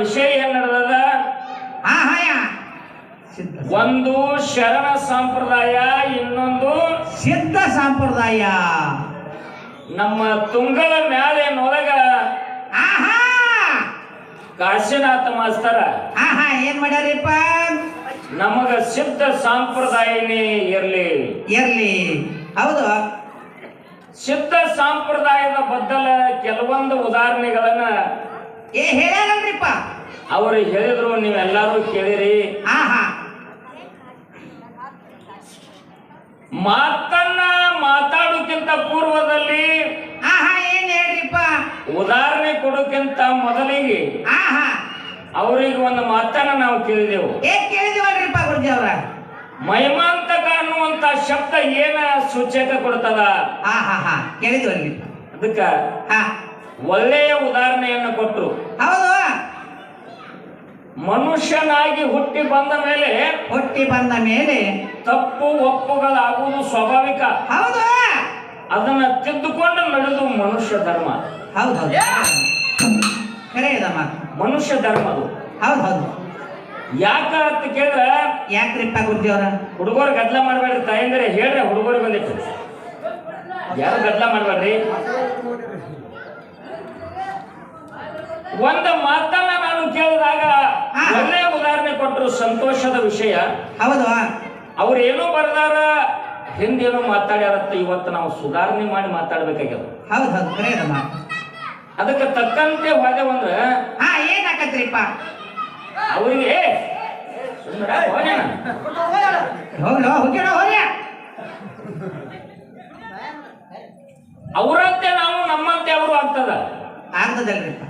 ವಿಷಯ ಏನ್ ನಡೆದ? ಒಂದು ಶರಣ ಸಂಪ್ರದಾಯ, ಇನ್ನೊಂದು ಸಿದ್ಧ ಸಂಪ್ರದಾಯ. ನಮ್ಮ ತುಂಗಳ ಮ್ಯಾಲೆ ನೊಳಗ ಕಾಶಿನಾಥ ಮಾಸ್ತರ ಏನ್ ಮಾಡ್ಯಾರಿಪ್ಪ? ನಮಗ ಸಿದ್ಧ ಸಂಪ್ರದಾಯನೇ ಇರ್ಲಿ. ಹೌದು. ಸಿದ್ಧ ಸಂಪ್ರದಾಯದ ಬದಲ ಕೆಲವೊಂದು ಉದಾಹರಣೆಗಳನ್ನ ಹೇಳ್ಯಾರಲ್ರಿಪ್ಪ. ಅವರು ಹೇಳಿದ್ರು, ನೀವೆಲ್ಲರೂ ಕೇಳಿರಿ. ಮಾತನ್ನ ಮಾತಾಡೋಕ್ಕಿಂತ ಪೂರ್ವದಲ್ಲಿ ಏನ್ ಹೇಳ್ರಿಪ್ಪ? ಉದಾಹರಣೆ ಕೊಡೋಕ್ಕಿಂತ ಮೊದಲಿಗೆ ಅವ್ರಿಗೆ ಒಂದು ಮಾತನ್ನ ನಾವು ಕೇಳಿದೆವು. ಕೇಳಿದೇವಲ್ರಿಪ್ಪ ಗುರುಜಿ ಅವ್ರ? ಮೈಮಾಂತಕ ಅನ್ನುವಂತ ಶಬ್ದ ಏನ ಸೂಚಕ ಕೊಡ್ತದ? ಕೇಳಿದ್ವಲ್ರಿ. ಅದಕ್ಕ ಒಳ್ಳೆಯ ಉದಾಹರಣೆಯನ್ನು ಕೊಟ್ಟರು. ಹೌದು. ಮನುಷ್ಯನಾಗಿ ಹುಟ್ಟಿ ಬಂದ ಮೇಲೆ ತಪ್ಪು ಒಪ್ಪುಗಳಾಗುವುದು ಸ್ವಾಭಾವಿಕ. ಹೌದು. ಅದನ್ನ ತಿದ್ದುಕೊಂಡು ನಡೆದು ಮನುಷ್ಯ ಧರ್ಮ. ಹೌದು. ಮನುಷ್ಯ ಧರ್ಮ ಅದು. ಹೌದು. ಯಾಕ ಅಂತ ಕೇಳಿದ್ರ, ಯಾಕ್ರಿಪ್ಪ ಗುರುಜಿ ಅವ್ರ? ಹುಡುಗರು ಗದ್ದಲ ಮಾಡ್ಬೇಡ್ರಿ, ತಾಯಂದ್ರೆ ಹೇಳ್ರಿ ಹುಡುಗರಿಗೆ ಬಂದಿತ್ತು. ಯಾರು ಗದ್ದಲ ಮಾಡ್ಬೇಡ್ರಿ. ಒಂದು ಮಾತನ್ನ ನಾನು ಕೇಳಿದಾಗ ಒಳ್ಳೆ ಉದಾಹರಣೆ ಕೊಟ್ಟರು, ಸಂತೋಷದ ವಿಷಯ. ಹೌದು. ಅವ್ರು ಏನೋ ಬರ್ದಾರ, ಹಿಂದೇನೋ ಮಾತಾಡ್ಯಾರತ್ತ. ಇವತ್ತು ನಾವು ಸುಧಾರಣೆ ಮಾಡಿ ಮಾತಾಡ್ಬೇಕಾಗ್ಯದ. ಹೌದು. ಅದಕ್ಕೆ ತಕ್ಕಂತೆ ಹೋದೆವಂದ್ರ ಏನಾಕತ್ರಿಪ್ಪ ಅವರಿಗೆ ಅವರಂತೆ ನಾವು, ನಮ್ಮಂತೆ ಅವರು ಆಗ್ತದಲ್ರಿಪ್ಪ.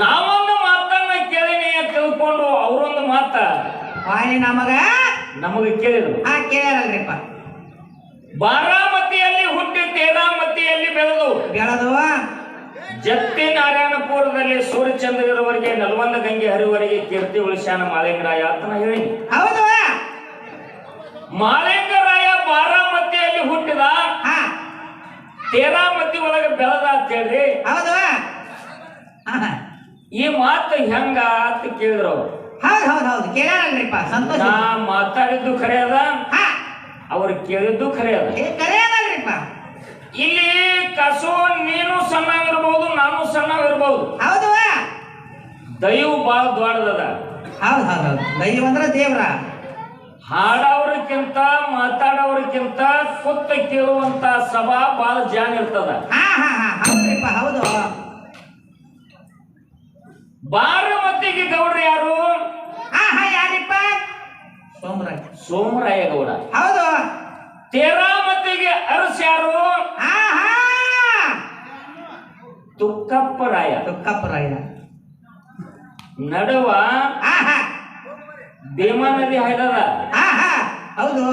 ನಾವೊಂದು ಮಾತನ್ನ ಕೇಳಿನಿ ತಿಳ್ಕೊಂಡು ಅವರೊಂದು ಮಾತ ನಮಗೆ ಕೇಳಿದ್ರು. ಕೇಳ್ಯಾರಲ್ರಿಪ್ಪ. ಬಾರಾಮತಿಯಲ್ಲಿ ಹುಟ್ಟಿ ತೇರಾಮತಿಯಲ್ಲಿ ಬೆಳೆದು ಜತ್ತಿ ನಾರಾಯಣಪುರದಲ್ಲಿ ಸೂರ್ಯಚಂದ್ರ ಇರುವವರೆಗೆ ನಲ್ವಂದ ಗಂಗೆ ಹರಿವರೆಗೆ ಕೀರ್ತಿ ಉಳಿಸ್ಯಾನ ಮಾಳಿಂಗರಾಯ ಅಂತ ಹೇಳಿ. ಹೌದು. ಮಾಳಿಂಗರಾಯ ಬಾರಾಮತಿಯಲ್ಲಿ ಹುಟ್ಟಿದ, ತೇರಾಮತಿ ಒಳಗೆ ಬೆಳೆದ ಅಂತ ಹೇಳ್ರಿ. ಹೌದು. ಈ ಮಾತು ಹೆಂಗ ಅಂತ ಕೇಳಿದ್ರು. ಹೌದು. ಕೇಳ್ಯಾರಲ್ರಿಪ್ಪ. ಸಂತೋಷ. ನಾ ಮಾತಾಡಿದ್ದು ಖರೆ ಅದ, ಅವ್ರು ಕೇಳಿದ್ದು ಖರೆ ಅದ. ಇಲ್ಲಿ ಕಸು ನೀನು ಸಣ್ಣವಿರ್ಬಹುದು, ನಾನು ಸಣ್ಣವಿರ್ಬಹುದು. ಹೌದು. ದೈವ ಬಾಳ ದೊಡ್ಡದ. ಹೌದು. ದೈವ ಅಂದ್ರ ದೇವ್ರ. ಹಾಡೋವ್ರಕ್ಕಿಂತ ಮಾತಾಡೋವ್ರಕ್ಕಿಂತ ಕುತ್ತ ಕೇಳುವಂತ ಸಭಾ ಬಾಳ ಜಾಣ ಇರ್ತದ. ಹೌದ್ರಿಪ್ಪ. ಹೌದು. ಬಾರಾಮತಿಗೆ ಗೌಡ್ರ ಯಾರು? ಯಾರಿಪ್ಪ? ಸೋಮರಾಯ ಗೌಡ. ಹೌದು. ತೇರಾಮತಿಗೆ ಅರಸ ಯಾರು? ತುಕ್ಕಪ್ಪರಾಯ. ನಡುವ ಭೀಮಾ ನದಿ ಹೈದದ. ಹೌದು.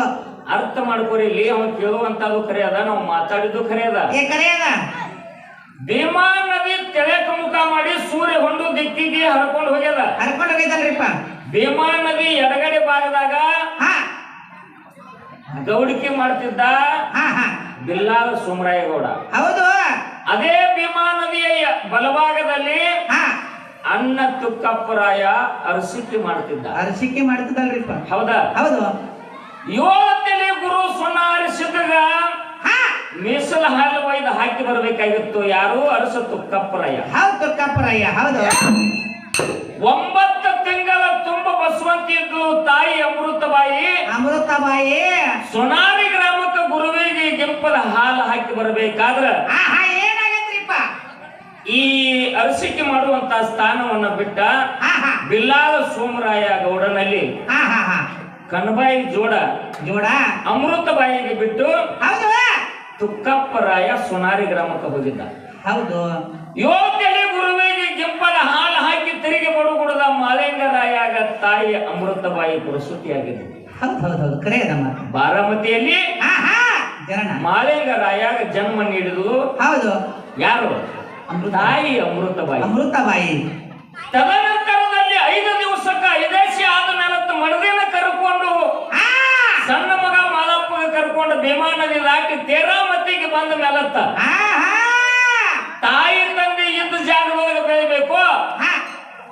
ಅರ್ಥ ಮಾಡ್ಕೊರಿ, ಇಲ್ಲಿ ಅವ್ನು ಕೇಳುವಂತದ್ದು ಖರೆ ಅದ, ನಾವು ಮಾತಾಡಿದ್ದು ಖರೆ ಅದ. ಭೀಮಾ ನದಿ ತೆಳಕ ಮುಖ ಮಾಡಿ ಸೂರ್ಯ ಹೊಂಡು ದಿಕ್ಕಿಗೆ ಹರ್ಕೊಂಡು ಹೋಗ್ಯದಲ್ರಿಪ್ಪ. ಭೀಮಾ ನದಿ ಎಡಗಡೆ ಭಾಗದಾಗ ಗೌಡಿಕೆ ಮಾಡ್ತಿದ್ದ ಬಿಲ್ಲಾಲ ಸೋಮರಾಯ ಗೌಡ. ಹೌದು. ಅದೇ ಭೀಮಾ ನದಿಯ ಬಲಭಾಗದಲ್ಲಿ ಅಣ್ಣ ತುಕ್ಕಪ್ಪರಾಯ ಅರಸಿಕೆ ಮಾಡ್ತಿದ್ದಲ್ರಿಪ್ಪ. ಹೌದಾ? ಹೌದು. 7 ಗುರು ಸೊನ್ನಾರಿ ಸಿದ್ಧಗ ಮೀಸಲ ಹಾಲು ಒಯ್ದು ಹಾಕಿ ಬರಬೇಕಾಗಿತ್ತು. ಯಾರು? ಅರಸ ತುಕ್ಕಪ್ಪರಾಯ. ಹೌದು. 9 ತಿಂಗಳ ತುಂಬ ಬಸವಂತಿ ಇದ್ದು ತಾಯಿ ಅಮೃತಬಾಯಿ ಸೊನಾರಿ ಗ್ರಾಮಕ್ಕೆ ಗುರುವಿಗೆ ಗಿಂಪದ ಹಾಲು ಹಾಕಿ ಬರಬೇಕಾದ್ರ ಏನಾಗತ್ರಿಪ್ಪ? ಈ ಅರಸಿಕೆ ಮಾಡುವಂತ ಸ್ಥಾನವನ್ನ ಬಿಟ್ಟ ಬಿಲ್ಲಾಲ ಸೋಮರಾಯ ಗೌಡನಲ್ಲಿ ಕಣಬಾಯಿ ಜೋಡ ಅಮೃತಬಾಯಿಗೆ ಬಿಟ್ಟು ತುಕ್ಕಪ್ಪರಾಯ ಸೊನಾರಿ ಗ್ರಾಮಕ್ಕೆ ಹೋಗಿದ್ದ. ಹೌದು. 7 ಗುರುವಿಗೆ ಗಿಂಪದ ಹಾಲು ಹಾಕಿ ತಿರುಗಿ ಬಡುಗುಡದ ಮಾಳಿಂಗರಾಯಾಗ ತಾಯಿ ಅಮೃತಬಾಯಿ ಪ್ರಸೂತಿಯಾಗಿದ್ದು. ಬಾರಾಮತಿಯಲ್ಲಿ ಮಾಳಿಂಗರಾಯಾಗ ಜನ್ಮ ನೀಡಿದ್ರು. ಹೌದು. ಯಾರು? ತಾಯಿ ಅಮೃತಬಾಯಿ. ತದನಂತರದಲ್ಲಿ 5 ದಿವಸಕ್ಕ ಐದೇಶಿ ಆದ ಮೇಲೆ ಮಡದಿನ ಕರ್ಕೊಂಡು ಸಣ್ಣ ಮಗ ಮಾಲಪ್ಪಗೆ ಕರ್ಕೊಂಡು ಭೀಮಾ ನದಿ ದಾಟಿ ತೇರಾಮತಿಗೆ ಬಂದ ಮೇಲತ್ತ ತಾಯಿ ತಂದೆ ಇದ್ದ ಜಾಗದೊಳಗೆ ಬೆಳಿಬೇಕು,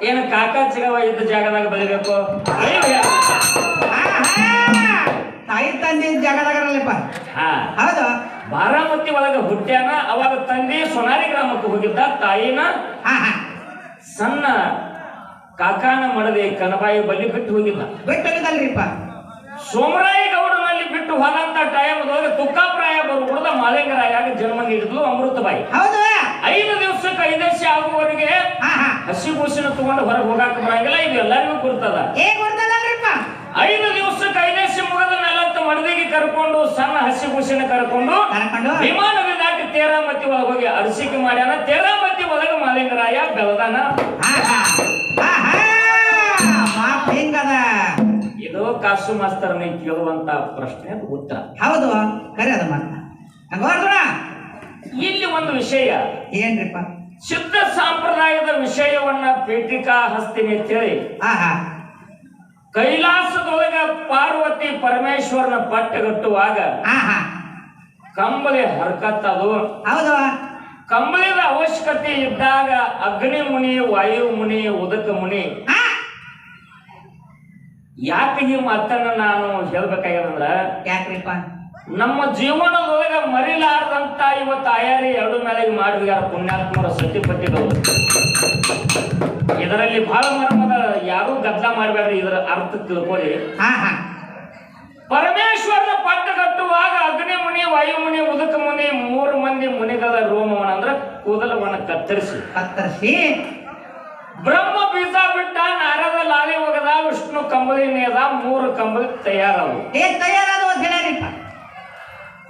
ಏನು ಕಾಕಾ ಚಿಗವ ಇದ್ದ ಜಾಗದಾಗ ಬೆಳಿಬೇಕು? ತಾಯಿ ತಂದೆ ಜಾಗದಾಗರಲ್ಲಪ್ಪ. ಹಾ ಹೌದು. ಬಾರಾಮತಿ ಒಳಗ ಹುಟ್ಟ್ಯಾನ. ಅವಾಗ ತಂದೆ ಸೊನಾರಿ ಗ್ರಾಮಕ್ಕೆ ಹೋಗಿದ್ದ. ತಾಯಿನ ಸಣ್ಣ ಕಾಕಾನ ಮಡದೆ ಕನಬಾಯಿ ಬಲ್ಲಿ ಬಿಟ್ಟು ಹೋಗಿದ್ದ. ಬಿಟ್ಟು ಹೋಗಿದ್ದಲ್ರಿಪ್ಪ. ಸೋಮರಾಯ ಗೌಡನಲ್ಲಿ ಬಿಟ್ಟು ಹೋದಂತ ಟೈಮ್ದೊಳಗೆ ತುಕ್ಕಾಪ್ರಾಯ ಬರುವುದ ಮಾಲಿಂಗರಾಯಾಗ ಜನ್ಮ ನೀಡಿದ್ಲು ಅಮೃತಬಾಯಿ. ಹೌದು. 5 ದಿವಸಕ್ಕೆ 5 ವರ್ಷ ಆಗುವವರೆಗೆ ಹಸಿ ಕೂಸಿನ ತಗೊಂಡು ಹೊರಗೆ ಹೋಗಾಕ ಬರಂಗಿಲ್ಲ. ಇದು ಎಲ್ಲರಿಗೂ ಗುರ್ತದ. 5 ದಿವಸಕ್ಕೆ 5 ವರ್ಷ ಮುಗಿದ ನೆಲತ್ತ ಮಡದಿಗೆ ಕರ್ಕೊಂಡು ಸಣ್ಣ ಹಸಿ ಕೂಸಿನ ಕರ್ಕೊಂಡು ವಿಮಾನದ ದಾಟಿ ತೇರಾಮತಿ ಒಳಗೆ ಹೋಗಿ ಅರಸಿಕೆ ಮಾಡ್ಯಾನ. ತೇರಾಮತಿ ಒಳಗೆ ಮಾಲಿಂಗರಾಯ ಬೆಳದಾನ. ಇದು ಕಾಸು ಮಾಸ್ತರ್ನ ಕೇಳುವಂತ ಪ್ರಶ್ನೆ ಉತ್ತರ. ಹೌದು, ಕರೆ ಅದ ಮಾತ. ಇಲ್ಲಿ ಒಂದು ವಿಷಯ ಏನ್ರಿಪ್ಪ? ಸಿದ್ಧ ಸಂಪ್ರದಾಯದ ವಿಷಯವನ್ನ ಪೀಠಿಕಾ ಹಸ್ತಿನಿ ಅಂತೇಳಿ ಕೈಲಾಸದೊಳಗ ಪಾರ್ವತಿ ಪರಮೇಶ್ವರನ ಪಟ್ಟಗಟ್ಟುವಾಗ ಕಂಬಳಿ ಹರ್ಕತ್ತದು. ಹೌದು. ಕಂಬಳಿದ ಅವಶ್ಯಕತೆ ಇದ್ದಾಗ ಅಗ್ನಿ ಮುನಿ, ವಾಯು ಮುನಿ, ಉದಕ ಮುನಿ ಯಾಕೆ ಈ ಮಾತನ್ನ ನಾನು ಹೇಳ್ಬೇಕಾಗ್ಯದಂದ್ರ, ಯಾಕ್ರಿಪ್ಪ? ನಮ್ಮ ಜೀವನದೊಳಗ ಮರಿಲಾರದಂತ ಇವತ್ತು ಆಯಾರಿ 2 ಮೇಳೆಗೆ ಮಾಡಿದ್ಯಾರ ಪುಣ್ಯಾತ್ಮರ ಸತಿಪತಿಗಳು. ಇದರಲ್ಲಿ ಬಹಳ ಮರ್ಮದ, ಯಾರು ಗದ್ದಲ ಮಾಡಬೇಡ್ರಿ, ಇದರ ಅರ್ಥ ತಿಳ್ಕೊಳ್ಳಿ. ಪರಮೇಶ್ವರನ ಪಟ್ಟ ಕಟ್ಟುವಾಗ ಅಗ್ನಿ ಮುನಿ, ವಾಯು ಮುನಿ, ಉದಕ ಮುನಿ 3 ಮಂದಿ ಮುನಿಗಳ ರೋಮವನ ಅಂದ್ರ ಕೂದಲವನ್ನ ಕತ್ತರಿಸಿ ಬ್ರಹ್ಮ ಬೀಜ ಬಿಟ್ಟ, ನಾರದ ಲಾಲಿ ಒಗದ, ವಿಷ್ಣು ಕಂಬಳಿ ನೇದ, 3 ಕಂಬಳಿ ತಯಾರವು.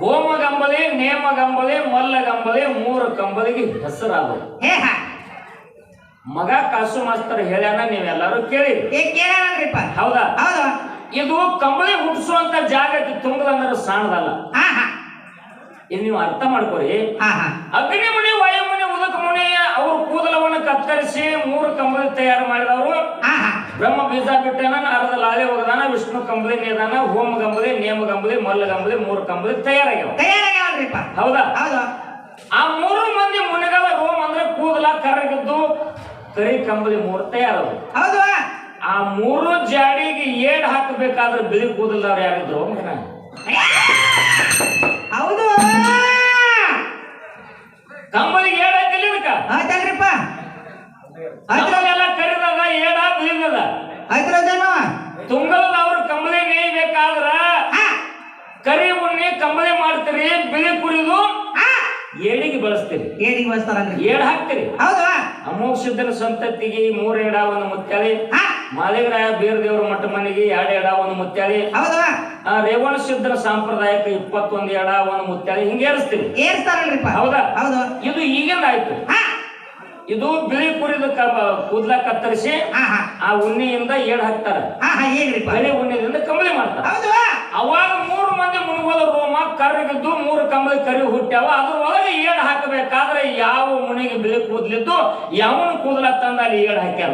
ಹೋಮ ಗಂಬಳಿ, ನೇಮ ಗಂಬಳಿ, ಮಲ್ಲ ಗಂಬಳಿ 3 ಕಂಬಳಿಗೆ ಹೆಸರಾದವು. ಮಗ ಕಾಸು ಮಾಸ್ತರ್ ಹೇಳ್ಯಾನ, ನೀವೆಲ್ಲರೂ ಕೇಳಿ. ಹೌದಾ? ಇದು ಕಂಬಳಿ ಹುಟ್ಟಿಸುವಂತ ಜಾಗ ತುಂಗದಂದ್ರೆ ಸಾಣದಲ್ಲ. ಇದು ನೀವು ಅರ್ಥ ಮಾಡ್ಕೊರಿ. ಅಗ್ನಿ ಮುನಿ, ವಾಯು ಮುನಿ, ಉದಕ ಮುನಿ ಅವರು ಕೂದಲವನ್ನು ಕತ್ತರಿಸಿ 3 ಕಂಬಳಿ ತಯಾರು ಮಾಡಿದವರು. ಬ್ರಹ್ಮ ಬೀಜ ಬಿಟ್ಟನ, ನಾರದ ಲಾಲೆ ಒಗದಾನ, ವಿಷ್ಣು ಕಂಬಳಿ ನೇದಾನ, ಹೋಮ ಗಂಬಳಿ, ನೇಮ ಗಂಬಳಿ, ಮಲ್ಲ ಗಂಬಳಿ 3 ಕಂಬಳಿ ತಯಾರಾಗ್ಯಾವ. ಹೌದಾ? ಆ 3 ಮಂದಿ ಮುನಿಗಳ ರೋಮ ಅಂದ್ರೆ ಕೂದಲ ಕರಗಿದ್ದು ಕರಿ ಕಂಬಳಿ 3 ತಯಾರವು. ಆ 3 ಜಾಡಿಗೆ ಏಡ್ ಹಾಕಬೇಕಾದ್ರೆ ಬಿಳಿ ಕೂದಲದವ್ರು ಯಾರಿದ್ರು? ಹೌದು. ಕಂಬಳಿಗೆ ಏಡ್ ಹಾಕಿಲ್ಲ ಇದಕ್ಕ ಎಲ್ಲ ಕರಿದದ, ಏಡ ಬಿಳಿದದ. ತುಂಗಲದವ್ರು ಕಂಬಳಿ ನೇಯ್ಬೇಕಾದ್ರ ಕರಿ ಉಣ್ಣಿ ಕಂಬಳಿ ಮಾಡ್ತೀರಿ, ಬಿಳಿ ಕುರಿದು ಏಡಿಗೆ ಬಳಸ್ತೀರಿ. ಏಡ್ ಹಾಕ್ತಿರಿ. ಅಮೋಘ ಸಿದ್ಧನ ಸಂತತಿಗೆ 3 ಎಡ 1 ಮುತ್ಯಾಲಿ, ಮಾಲಿಗರಾಯ ಬೀರ್ ದೇವ್ರ ಮಠ ಮನೆಗೆ 2 ಎಡ 1 ಮುತ್ಯಾಲಿ, ರೇವಣ ಸಿದ್ಧನ ಸಾಂಪ್ರದಾಯಕ್ಕೆ 21 ಎಡ 1 ಮುತ್ಯಾಲಿ ಹಿಂಗೆ ಏರಿಸ್ತೀರಿ. ಹೌದಾ? ಇದು ಈಗಿಂದ ಆಯ್ತು. ಇದು ಬಿಳಿ ಕುರಿದ ಕೂದಲ ಕತ್ತರಿಸಿ ಆ ಉಣ್ಣಿಯಿಂದ ಏಡ್ ಹಾಕ್ತಾರ. ಬಿಳಿ ಉಣ್ಣಿದಿಂದ ಕಂಬಳಿ ಮಾಡ್ತಾರ. ಅವಾಗ 3 ಮಂದಿ ಮುನಿಗಳ ರೋಮ ಕರಗಿದ್ದು 3 ಕಂಬಳಿ ಕರಿ ಹುಟ್ಟ್ಯಾವ. ಅದ್ರ ಒಳಗೆ ಏಡ್ ಹಾಕಬೇಕಾದ್ರೆ ಯಾವ ಮುನಿಗೆ ಬಿಳಿ ಕೂದಲಿದ್ದು ಯಾವನ ಕೂದಲ ತಂದ ಅಲ್ಲಿ ಏಡ್ ಹಾಕ್ಯಾರ.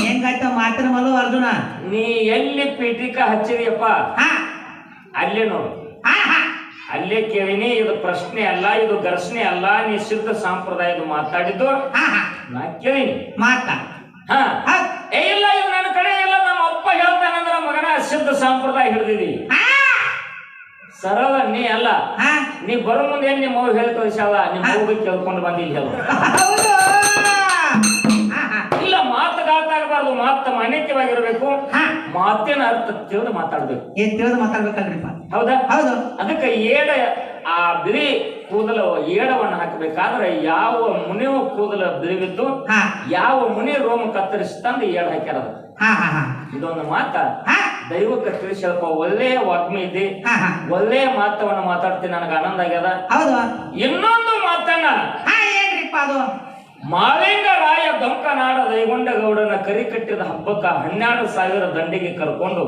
ಹೆಂಗಾಯ್ತ ಮಾತಿನ ಮಲು ಅರ್ಜುನ? ನೀ ಎಲ್ಲಿ ಪೀಠಿಕ ಹಚ್ಚಿದೀಯಪ್ಪ ಅಲ್ಲೇ ನೋಡು. ಅಲ್ಲೇ ಕೇಳಿನಿ. ಇದು ಪ್ರಶ್ನೆ ಅಲ್ಲ, ಇದು ಘರ್ಷಣೆ ಅಲ್ಲ. ನೀ ಸಿದ್ಧ ಸಂಪ್ರದಾಯದ ಮಾತಾಡಿದ್ದು ನಾ ಕೇಳಿನಿ. ಇಲ್ಲ, ಇದು ನನ್ನ ಕಡೆ ಇಲ್ಲ. ನಮ್ಮ ಅಪ್ಪ ಹೇಳ್ತಾನಂದ್ರ ಮಗನ ಸಿದ್ಧ ಸಂಪ್ರದಾಯ ಹಿಡಿದಿದಿ. ಸರಳ ನೀ ಅಲ್ಲ. ನೀ ಬರೋ ಮುಂದೆ ಏನ್ ನಿಮ್ಮ ಹೇಳಿ ಕಳಿಸಾವ, ನಿಮ್ಮ ಹೋಗಿ ಕೇಳ್ಕೊಂಡು ಬಂದಿಲ್ಲ ಹೇಳು. ಇಲ್ಲ, ಮಾತುಗಾತಾಗಬಾರ್ದು, ಮಾತು ಮಾನ್ಯವಾಗಿರ್ಬೇಕು. ಮಾತಿನ ಅರ್ಥ ತಿಳಿದು ಮಾತಾಡ್ಬೇಕು. ಹೌದಾ? ಅದಕ್ಕೆ ಏಡ ಆ ಬಿಳಿ ಕೂದಲು ಏಡವನ್ನು ಹಾಕಬೇಕಾದ್ರೆ ಯಾವ ಮುನಿಯ ಕೂದಲ ಬಿಳಿವಿದ್ದು ಯಾವ ಮುನಿ ರೋಮ ಕತ್ತರಿಸಿ ತಂದು ಏಡ್ ಹಾಕ್ಯಾರ. ಇದೊಂದು ಮಾತ ದೈವಕ್ಕೆ ತಿಳಿಸಲ್ಪ. ಒಳ್ಳೆಯ ವಾಗ್ಮಿ ಇದೆ, ಒಳ್ಳೆಯ ಮಾತವನ್ನ ಮಾತಾಡ್ತೀನಿ, ನನಗೆ ಆನಂದ ಆಗ್ಯದ. ಇನ್ನೊಂದು ಮಾತನ್ನ ಮಾಲಿಂಗರಾಯ ದೊಂಕನಾಡ ದೈಗೊಂಡಗೌಡನ ಕರಿ ಕಟ್ಟಿದ ಹಬ್ಬಕ್ಕ 12,000 ದಂಡಿಗೆ ಕರ್ಕೊಂಡು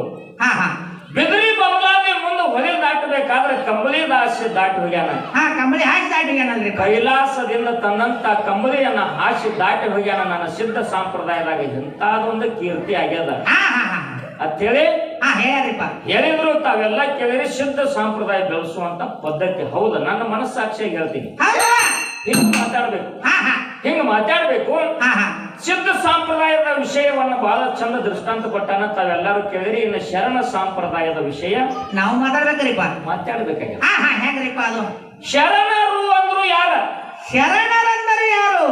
ಬೆದರಿ ಬದಲಾಗಿ ಮುಂದೆ ಹೊಲೆ ದಾಟಬೇಕಾದ್ರೆ ಕಂಬಳಿ ದಾಸಿ ದಾಟಿ ಹೋಗ್ಯಾನ. ಕೈಲಾಸದಿಂದ ತನ್ನಂತ ಕಂಬಳಿಯನ್ನ ಹಾಸಿ ದಾಟಿ ಹೋಗ್ಯಾನ. ನನ್ನ ಸಿದ್ಧ ಸಂಪ್ರದಾಯದಾಗ ಎಂತಾದೊಂದು ಕೀರ್ತಿ ಆಗ್ಯದ ಅಂತೇಳಿ ಹೇಳಿದ್ರು. ತಾವೆಲ್ಲ ಕೇಳಿರಿ, ಸಿದ್ಧ ಸಂಪ್ರದಾಯ ಬೆಳೆಸುವಂತ ಪದ್ಧತಿ. ಹೌದು, ನನ್ನ ಮನಸ್ಸಾಕ್ಷಿಯಾಗಿ ಹೇಳ್ತೀನಿ. ಹಿಂಗ್ ಮಾತಾಡ್ಬೇಕು. ಹಿಂಗ ಮಾತಾಡ್ಬೇಕು. ಹಾ ಹಾ ಸಿದ್ಧ ಸಂಪ್ರದಾಯದ ವಿಷಯವನ್ನ ಬಹಳ ಚಂದ ದೃಷ್ಟಾಂತ ಕೊಟ್ಟಾನ. ತಾವೆಲ್ಲರೂ ಕೇಳಿರಿ. ಇನ್ನು ಶರಣ ಸಂಪ್ರದಾಯದ ವಿಷಯ ನಾವು ಮಾತಾಡ್ಬೇಕ್ರಿಪ್ಪ. ಮಾತಾಡ್ಬೇಕಾಗ್ಯದ. ಹಾ ಹಾ ಹೆಂಗ್ರಿಪ್ಪ ಅದು? ಶರಣರು ಅಂದ್ರು ಯಾರ? ಶರಣರಂದರು ಯಾರು?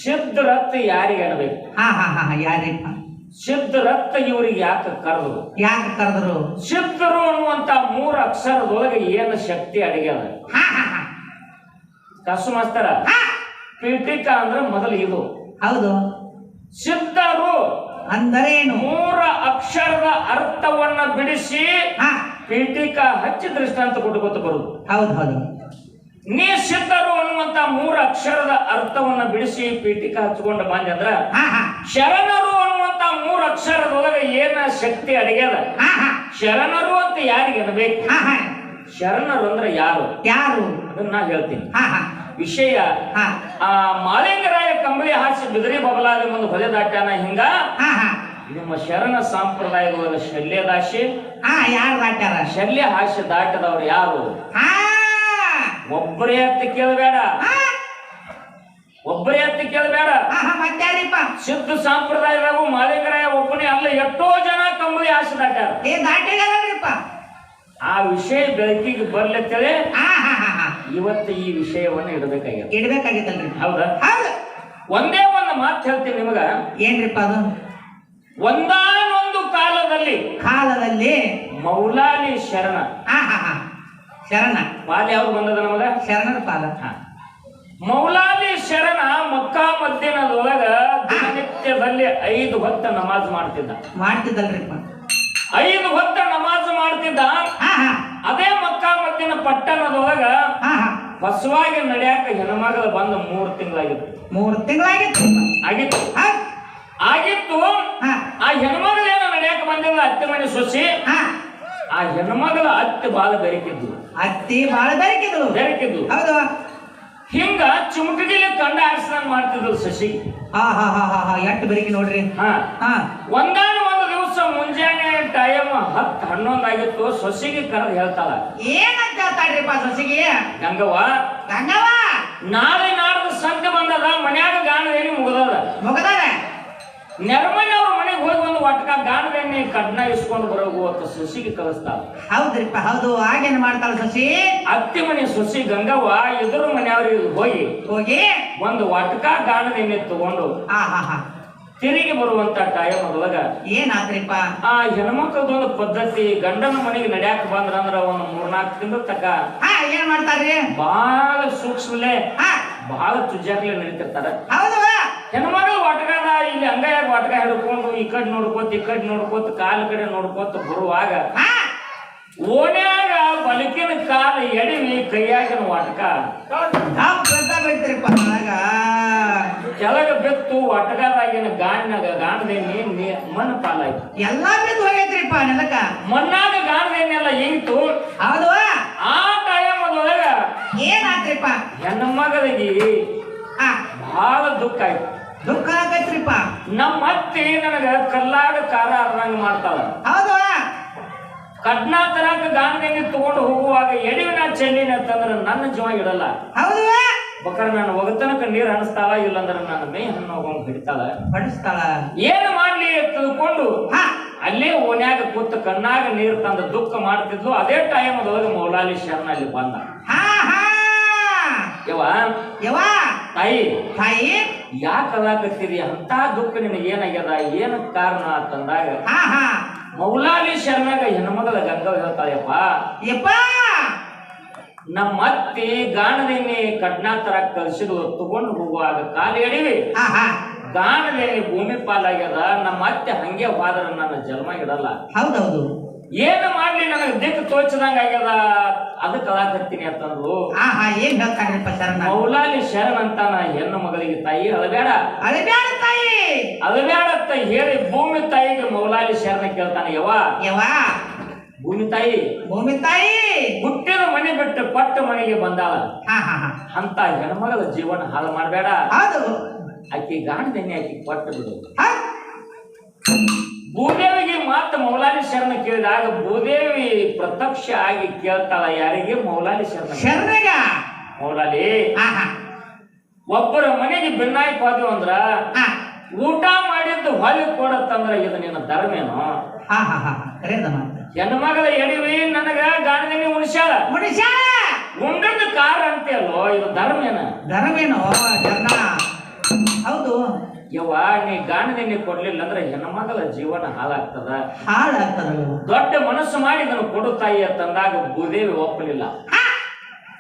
ಸಿದ್ಧರಥ ಯಾರಿಗೆ ಅನ್ಬೇಕು? ಹಾ ಹಾ ಹಾ ಯಾರಿಪ್ಪ? ಸಿದ್ಧರಥ ಇವ್ರಿಗೆ ಯಾಕೆ ಕರೆದ್ರು? ಯಾಕೆ ಕರೆದ್ರು? ಸಿದ್ಧರು ಅನ್ನುವಂತ 3 ಅಕ್ಷರದೊಳಗೆ ಏನು ಶಕ್ತಿ ಅಡಗ್ಯದ? ಹಾ ಹಾ ಹಾ ಕಸು ಮಾಸ್ತರ, ಪೀಠಿಕ ಅಂದ್ರೆ ಮೊದಲು ಇದು. ಹೌದು. ಸಿದ್ಧರು ಅಂದರೇನು? 3 ಅಕ್ಷರದ ಅರ್ಥವನ್ನ ಬಿಡಿಸಿ ಹಾ ಪೀಠಿಕ ಹಚ್ಚಿ ದೃಷ್ಟಾಂತ ಕೊಟ್ಟುಕೊತ ಬರುದು. ಹೌದು ಹೌದು. ನೀ ಸಿದ್ಧರು ಅನ್ನುವಂತ 3 ಅಕ್ಷರದ ಅರ್ಥವನ್ನ ಬಿಡಿಸಿ ಪೀಠಿಕ ಹಚ್ಕೊಂಡು ಬಂದೆ ಅಂದ್ರ ಹಾ ಹಾ ಶರಣರು ಅನ್ನುವಂತ 3 ಅಕ್ಷರದೊಳಗೆ ಏನ ಶಕ್ತಿ ಅಡಗ್ಯದ? ಹಾ ಹಾ ಶರಣರು ಅಂತ ಯಾರಿಗೆ ಅನ್ಬೇಕು? ಹಾ ಹಾ ಶರಣರು ಅಂದ್ರೆ ಯಾರು? ಯಾರು? ಅದನ್ನ ನಾ ಹೇಳ್ತೀನಿ. ಹಾ ಹಾ ವಿಷಯ ಹಾ ಮಾಲಿಂಗರಾಯ ಕಂಬಳಿ ಹಾಸಿ ಬಿದರಿ ಬಬಲಾದಿ ಮುಂದೆ ಹೊಲೆ ದಾಟ್ಯಾನ. ಹಿಂಗ ಹಾ ಹಾ ನಿಮ್ಮ ಶರಣ ಸಂಪ್ರದಾಯದೊಳಗ ಶಲ್ಯ ದಾಸಿ ಹಾ ಯಾರು ದಾಟ್ಯಾರ? ಶಲ್ಯ ಹಾಸಿ ದಾಟದವ್ರು ಯಾರು? ಹಾ ಒಬ್ಬರೇ ಅಂತ ಕೇಳಬೇಡ, ಒಬ್ಬರೇ ಅಂತ ಕೇಳಬೇಡ. ಹಾ ಹಾ ಮತ್ತಾರಿಪ್ಪ? ಸಿದ್ಧ ಸಂಪ್ರದಾಯದಾಗೂ ಮಾಲಿಂಗರಾಯ ಒಬ್ಬನೇ ಅಲ್ಲ, ಎಷ್ಟೋ ಜನ ಕಂಬಳಿ ಹಾಸಿ ದಾಟ್ಯಾರ. ಏ ದಾಟಿಗಲ್ರಿಪ್ಪ. ಆ ವಿಷಯ ಬೆಳಕಿಗೆ ಬರ್ಲತ್ತೇಳಿ ಹಾ ಹಾ ಹಾ ಹಾ ಇವತ್ತು ಈ ವಿಷಯವನ್ನ ಇಡಬೇಕಾಗ್ಯದ. ಇಡ್ಬೇಕಾಗಿತ್ತಲ್ರಿ? ಹೌದಾ? ಹೌದು. ಒಂದೇ ಒಂದು ಮಾತು ಹೇಳ್ತೀನಿ ನಿಮಗ. ಏನ್ರಿಪ್ಪ ಅದು? ಒಂದಾನೊಂದು ಕಾಲದಲ್ಲಿ ಮೌಲಾಲಿ ಶರಣ. ಹಾ ಹಾ ಹಾ ಶರಣ ಪಾದ ಯಾವ್ದು ಬಂದದ ನಮಗ? ಶರಣರ ಪಾದ. ಮೌಲಾಲಿ ಶರಣ ಮಕ್ಕಾ ಮದ್ದಿನದೊಳಗ ದಿನನಿತ್ಯದಲ್ಲಿ 5 ಹೊತ್ತ ನಮಾಜ್ ಮಾಡ್ತಿದ್ದಲ್ರಿಪ್ಪ. 5 ಹೊತ್ತ ನಮಾಜ್ ಮಾಡ್ತಿದ್ದ. ಹಾ ಹಾ ಅದೇ ಮಕ್ಕಾ ಮದ್ದಿನ ಪಟ್ಟಣದೊಳಗ ಹಾ ಹಾ ಬಸವಾಗಿ ನಡ್ಯಾಕ ಹೆಣ್ಮಗಳು ಬಂದ 3 ತಿಂಗಳಾಗಿತ್ತು. 3 ತಿಂಗಳಾಗಿತ್ತು ಆಗಿತ್ತು. ಆಗಿತ್ತು. ಹಾ ಆ ಹೆಣ್ಮಗಳು ಏನೋ ನಡ್ಯಾಕ ಬಂದಿಲ್ಲ, ಅತ್ತೆ ಮನೆ ಸೊಸಿ. ಹಾ ಆ ಹೆಣ್ಮಗಳ ಅತ್ತೆ ಬಾಳ ಬೆರಕಿದ್ದು. ಅತ್ತಿ ಬಾಳ ಬೆರಕಿದ್ಲು. ಹೌದು. ಹಿಂಗ ಚಿಮುಟಗಿಲಿ ಕಂಡ ಆಡ್ಸಂಗ್ ಮಾಡ್ತಿದ್ರು ಶಶಿ. ಹಾ ಹಾ ಹಾ ಹಾ ಹಾ ಎಟ್ಟು ಬೆರಕಿ ನೋಡ್ರಿ. ಹಾ ಹಾ ಒಂದಾನ ಒಂದು ದಿವಸ ಮುಂಜಾನೆ ಟೈಮ್ 10-11 ಆಗಿತ್ತು. ಸೊಸಿಗೆ ಕರೆದು ಹೇಳ್ತಾಳ. ಏನಂತ ಹೇಳ್ತಾಳ್ರಿಪ್ಪ ಸೊಸಿಗೆ? ಗಂಗವ್ವ ನಾಳೆ ನಾಡ್ದು ಸಂತೆ ಬಂದದ, ಮನ್ಯಾಗ ಗಾಣದೇನಿ ಮುಗದದ. ನೆರಮನೆ ಅವ್ರ ಮನೆಗೆ ಹೋಗಿ ಒಂದು ಒಟ್ಕ ಗಾಣದೇನಿ ಕಡ್ನ ಇಸ್ಕೊಂಡು ಬರೋಗು ಅಂತ ಸೊಸಿಗೆ ಕಳಿಸ್ತಾಳ. ಹೌದ್ರಿಪ್ಪ ಹೌದು. ಆಗೇನ್ ಮಾಡ್ತಾಳ ಸೊಸಿ? ಅತ್ತಿ ಮನೆ ಸೊಸಿ ಗಂಗವ್ವ ಎದುರು ಮನೆಯವ್ರಿಗೆ ಹೋಗಿ ಒಂದು ಒಟ್ಕ ಗಾಣದೇನಿ ತಗೊಂಡು ತಿರುಗಿ ಬರುವಂತ ಟೈಮ್ ಅದೊಳಗ ಏನಾತ್ರಿಪ್ಪ? ಆ ಹೆಣ್ಮಕ್ಳದೊಂದು ಪದ್ಧತಿ. ಗಂಡನ ಮನೆಗೆ ನಡ್ಯಾಕ ಬಂದ್ರ ಒಂದು 3-4 ತಿಂಗಳ ತಕ ಏನ್ ಮಾಡ್ತಾರ್ರಿ? ಬಹಳ ಸೂಕ್ಷ್ಮಲೆ ಬಹಳ ತುಜ್ಜಾಗ್ಲೆ ನಡೀತಿರ್ತಾರ. ಹೌದು. ಹೆಣ್ಮಗಳು ಒಟ್ಕದ ಇಲ್ಲಿ ಅಂಗೈಯಾಗ ಒಟ್ಕ ಹಿಡ್ಕೊಂಡು ಈ ಕಡೆ ನೋಡ್ಕೋತ ಕಾಲ ಕಡೆ ನೋಡ್ಕೋತ ಬರುವಾಗ ಓಣ್ಯಾಗ ಬಲಕಿನ ಕಾಲ ಎಡವಿ ಕೈಯಾಗಿನ ಒಟ್ಕ ಕೆಳಗ ಬಿತ್ತು. ಒಟ್ಕದಾಗಿನ ಗಾಣದೇನಿ ಮಣ್ಣು ಪಾಲಾಯ್ತು. ಎಲ್ಲಾ ಬಿದ್ದು ಹೋಗೈತ್ರಿಪ್ಪ ನೆಲಕ್ಕ. ಮಣ್ಣಾಗ ಗಾಣದೇನೆಲ್ಲ ಹಿಂಗ್ತು. ಹೌದು. ಆ ಟೈಮ್ ಅದೊಳಗ ಏನಾತ್ರಿಪ್ಪ? ಹೆಣ್ಮಗಳಿಗೆ ಬಹಳ ದುಃಖ ಆಯ್ತು. ದುಃಖ ಆಗೈತ್ರಿಪ್ಪ. ನಮ್ಮ ಅತ್ತಿ ನನಗ ಕಲ್ಲಾಗ ಕಾರ ಅರ್ರಂಗ ಮಾಡ್ತಾಳ. ಹೌದು. ಕಡ್ನ ತರಾಕ ಗಾಣದೇನಿ ತಗೊಂಡು ಹೋಗುವಾಗ ಎಡವಿನ ಚೆಲ್ಲಿನ ಅಂತಂದ್ರ ನನ್ನ ಜೀವ ಇಡಲ್ಲ. ಹೌದು. ಬೇಕಾದ್ರೆ ನಾನು ಒಗತನಕ ನೀರ್ ಹಣಿಸ್ತಾಳ, ಇಲ್ಲಂದ್ರ ನನ್ನ ಮೈ ಹಣ್ಣು ಹೋಗಂಗ್ ಹಿಡಿತಾಳ. ಏನ್ ಮಾಡ್ಲಿ ತಿಳ್ಕೊಂಡು ಅಲ್ಲೇ ಓನ್ಯಾಗ ಕೂತ ಕಣ್ಣಾಗ ನೀರ್ ತಂದ ದುಃಖ ಮಾಡ್ತಿದ್ಲು. ಅದೇ ಟೈಮ್ ಅದೊಳಗೆ ಮೌಲಾಲಿ ಶರಣ ಅಲ್ಲಿ ಬಂದ. ಯವ್ವ ತಾಯಿ ಯಾಕೆ ಅದಾಕತ್ತೀರಿ? ಅಂತ ದುಃಖ ನಿನಗೆ ಏನಾಗ್ಯದ? ಏನ ಕಾರಣ ಅಂತಂದಾಗ ಮೌಲಾಲಿ ಶರಣಾಗ ಹೆಣ್ಮಗಳ ಗಂಗವ್ವ ಹೇಳ್ತಾಳಪ್ಪ, ನಮ್ಮ ಅತ್ತಿ ಗಾಣದೇನಿ ಕಡ್ನಾ ತರ ಕಳ್ಸಿದ್ಲು, ತಗೊಂಡು ಹೋಗುವಾಗ ಕಾಲು ಎಡಿವಿ ಗಾಣದೇನಿ ಭೂಮಿ ಪಾಲಾಗ್ಯದ. ನಮ್ಮ ಅತ್ತೆ ಹಂಗೆ ಹೋದ್ರ ನನ್ನ ಜನ್ಮ ಇಡಲ್ಲ. ಹೌದೌದು. ಏನು ಮಾಡ್ಲಿ ನನಗೆ ದಿಕ್ಕು ತೋಚದಂಗ ಆಗ್ಯದ, ಅದಕ್ಕೆ ಅದಾಕತ್ತೀನಿ ಅಂತಂದ್ರು. ಏನ್ ಹೇಳ್ತಾರ್ರಿಪ್ಪ ಶರಣ? ಮೌಲಾಲಿ ಶರಣ ಅಂತಾನ ಹೆಣ್ಣು ಮಗಳಿಗೆ ತಾಯಿ ಅಳಬೇಡ ತಾಯಿ ಅಳಬೇಡತ್ತ ಹೇಳಿ ಭೂಮಿ ತಾಯಿಗೆ ಮೌಲಾಲಿ ಶರಣ ಕೇಳ್ತಾನೆ. ಯವ್ವ ಭೂಮಿ ತಾಯಿ ಹುಟ್ಟಿದ ಮನೆ ಬಿಟ್ಟು ಪಟ್ಟ ಮನೆಗೆ ಬಂದಾಳ. ಅಂತ ಹೆಣ್ಮಗಳ ಜೀವನ ಹಾಳು ಮಾಡಬೇಡ. ಆಕಿ ಗಾಣದೇನಿ ಆಕಿ ಕೊಟ್ಟು ಬಿಡು. ಭೂದೇವಿಗೆ ಮಾತ್ರ ಮೌಲಾಲಿ ಶರಣ ಕೇಳಿದಾಗ ಭೂದೇವಿ ಪ್ರತ್ಯಕ್ಷ ಆಗಿ ಕೇಳ್ತಾಳ. ಯಾರಿಗೆ? ಮೌಲಾಲಿ ಶರಣ. ಮೌಲಾಲಿ ಒಬ್ಬರ ಮನೆಗೆ ಭಿನ್ನಾಯ್ಕ ಹೋದ್ವು ಅಂದ್ರ ಹಾ ಊಟ ಮಾಡಿದ್ದು ಹೊಲಿ ಕೊಡತ್ತಂದ್ರ ಇದು ನಿನ್ನ ಧರ್ಮೇನು? ಹಾ ಹಾ ಹಾ ಕರೆಯದ ಮಾತು. ಹೆಣ್ಮಗಳ ಎಡಿವಿ ನನಗ ಗಾಣದಿನಿ ಉಣಿಸ್ಯಾಳ ಮುಡಿಸ್ಯಾಳ ಉಂಡದ ಕಾರ ಅಂತೆಯಲ್ಲೋ, ಇದು ಧರ್ಮೇನ? ಧರ್ಮೇನೋ ಜರ್ನ. ಹೌದು ಯವ್ವ, ನೀ ಗಾಣದಿನಿ ಕೊಡ್ಲಿಲ್ಲ ಅಂದ್ರೆ ಹೆಣ್ಮಗಳ ಜೀವನ ಹಾಳಾಗ್ತದ. ಹಾಳಾಗ್ತದ. ದೊಡ್ಡ ಮನಸ್ಸು ಮಾಡಿ ಇದನ್ನು ಕೊಡು ತಾಯಿ ಅಂತಂದಾಗ ಭೂದೇವಿ ಒಪ್ಪಲಿಲ್ಲ.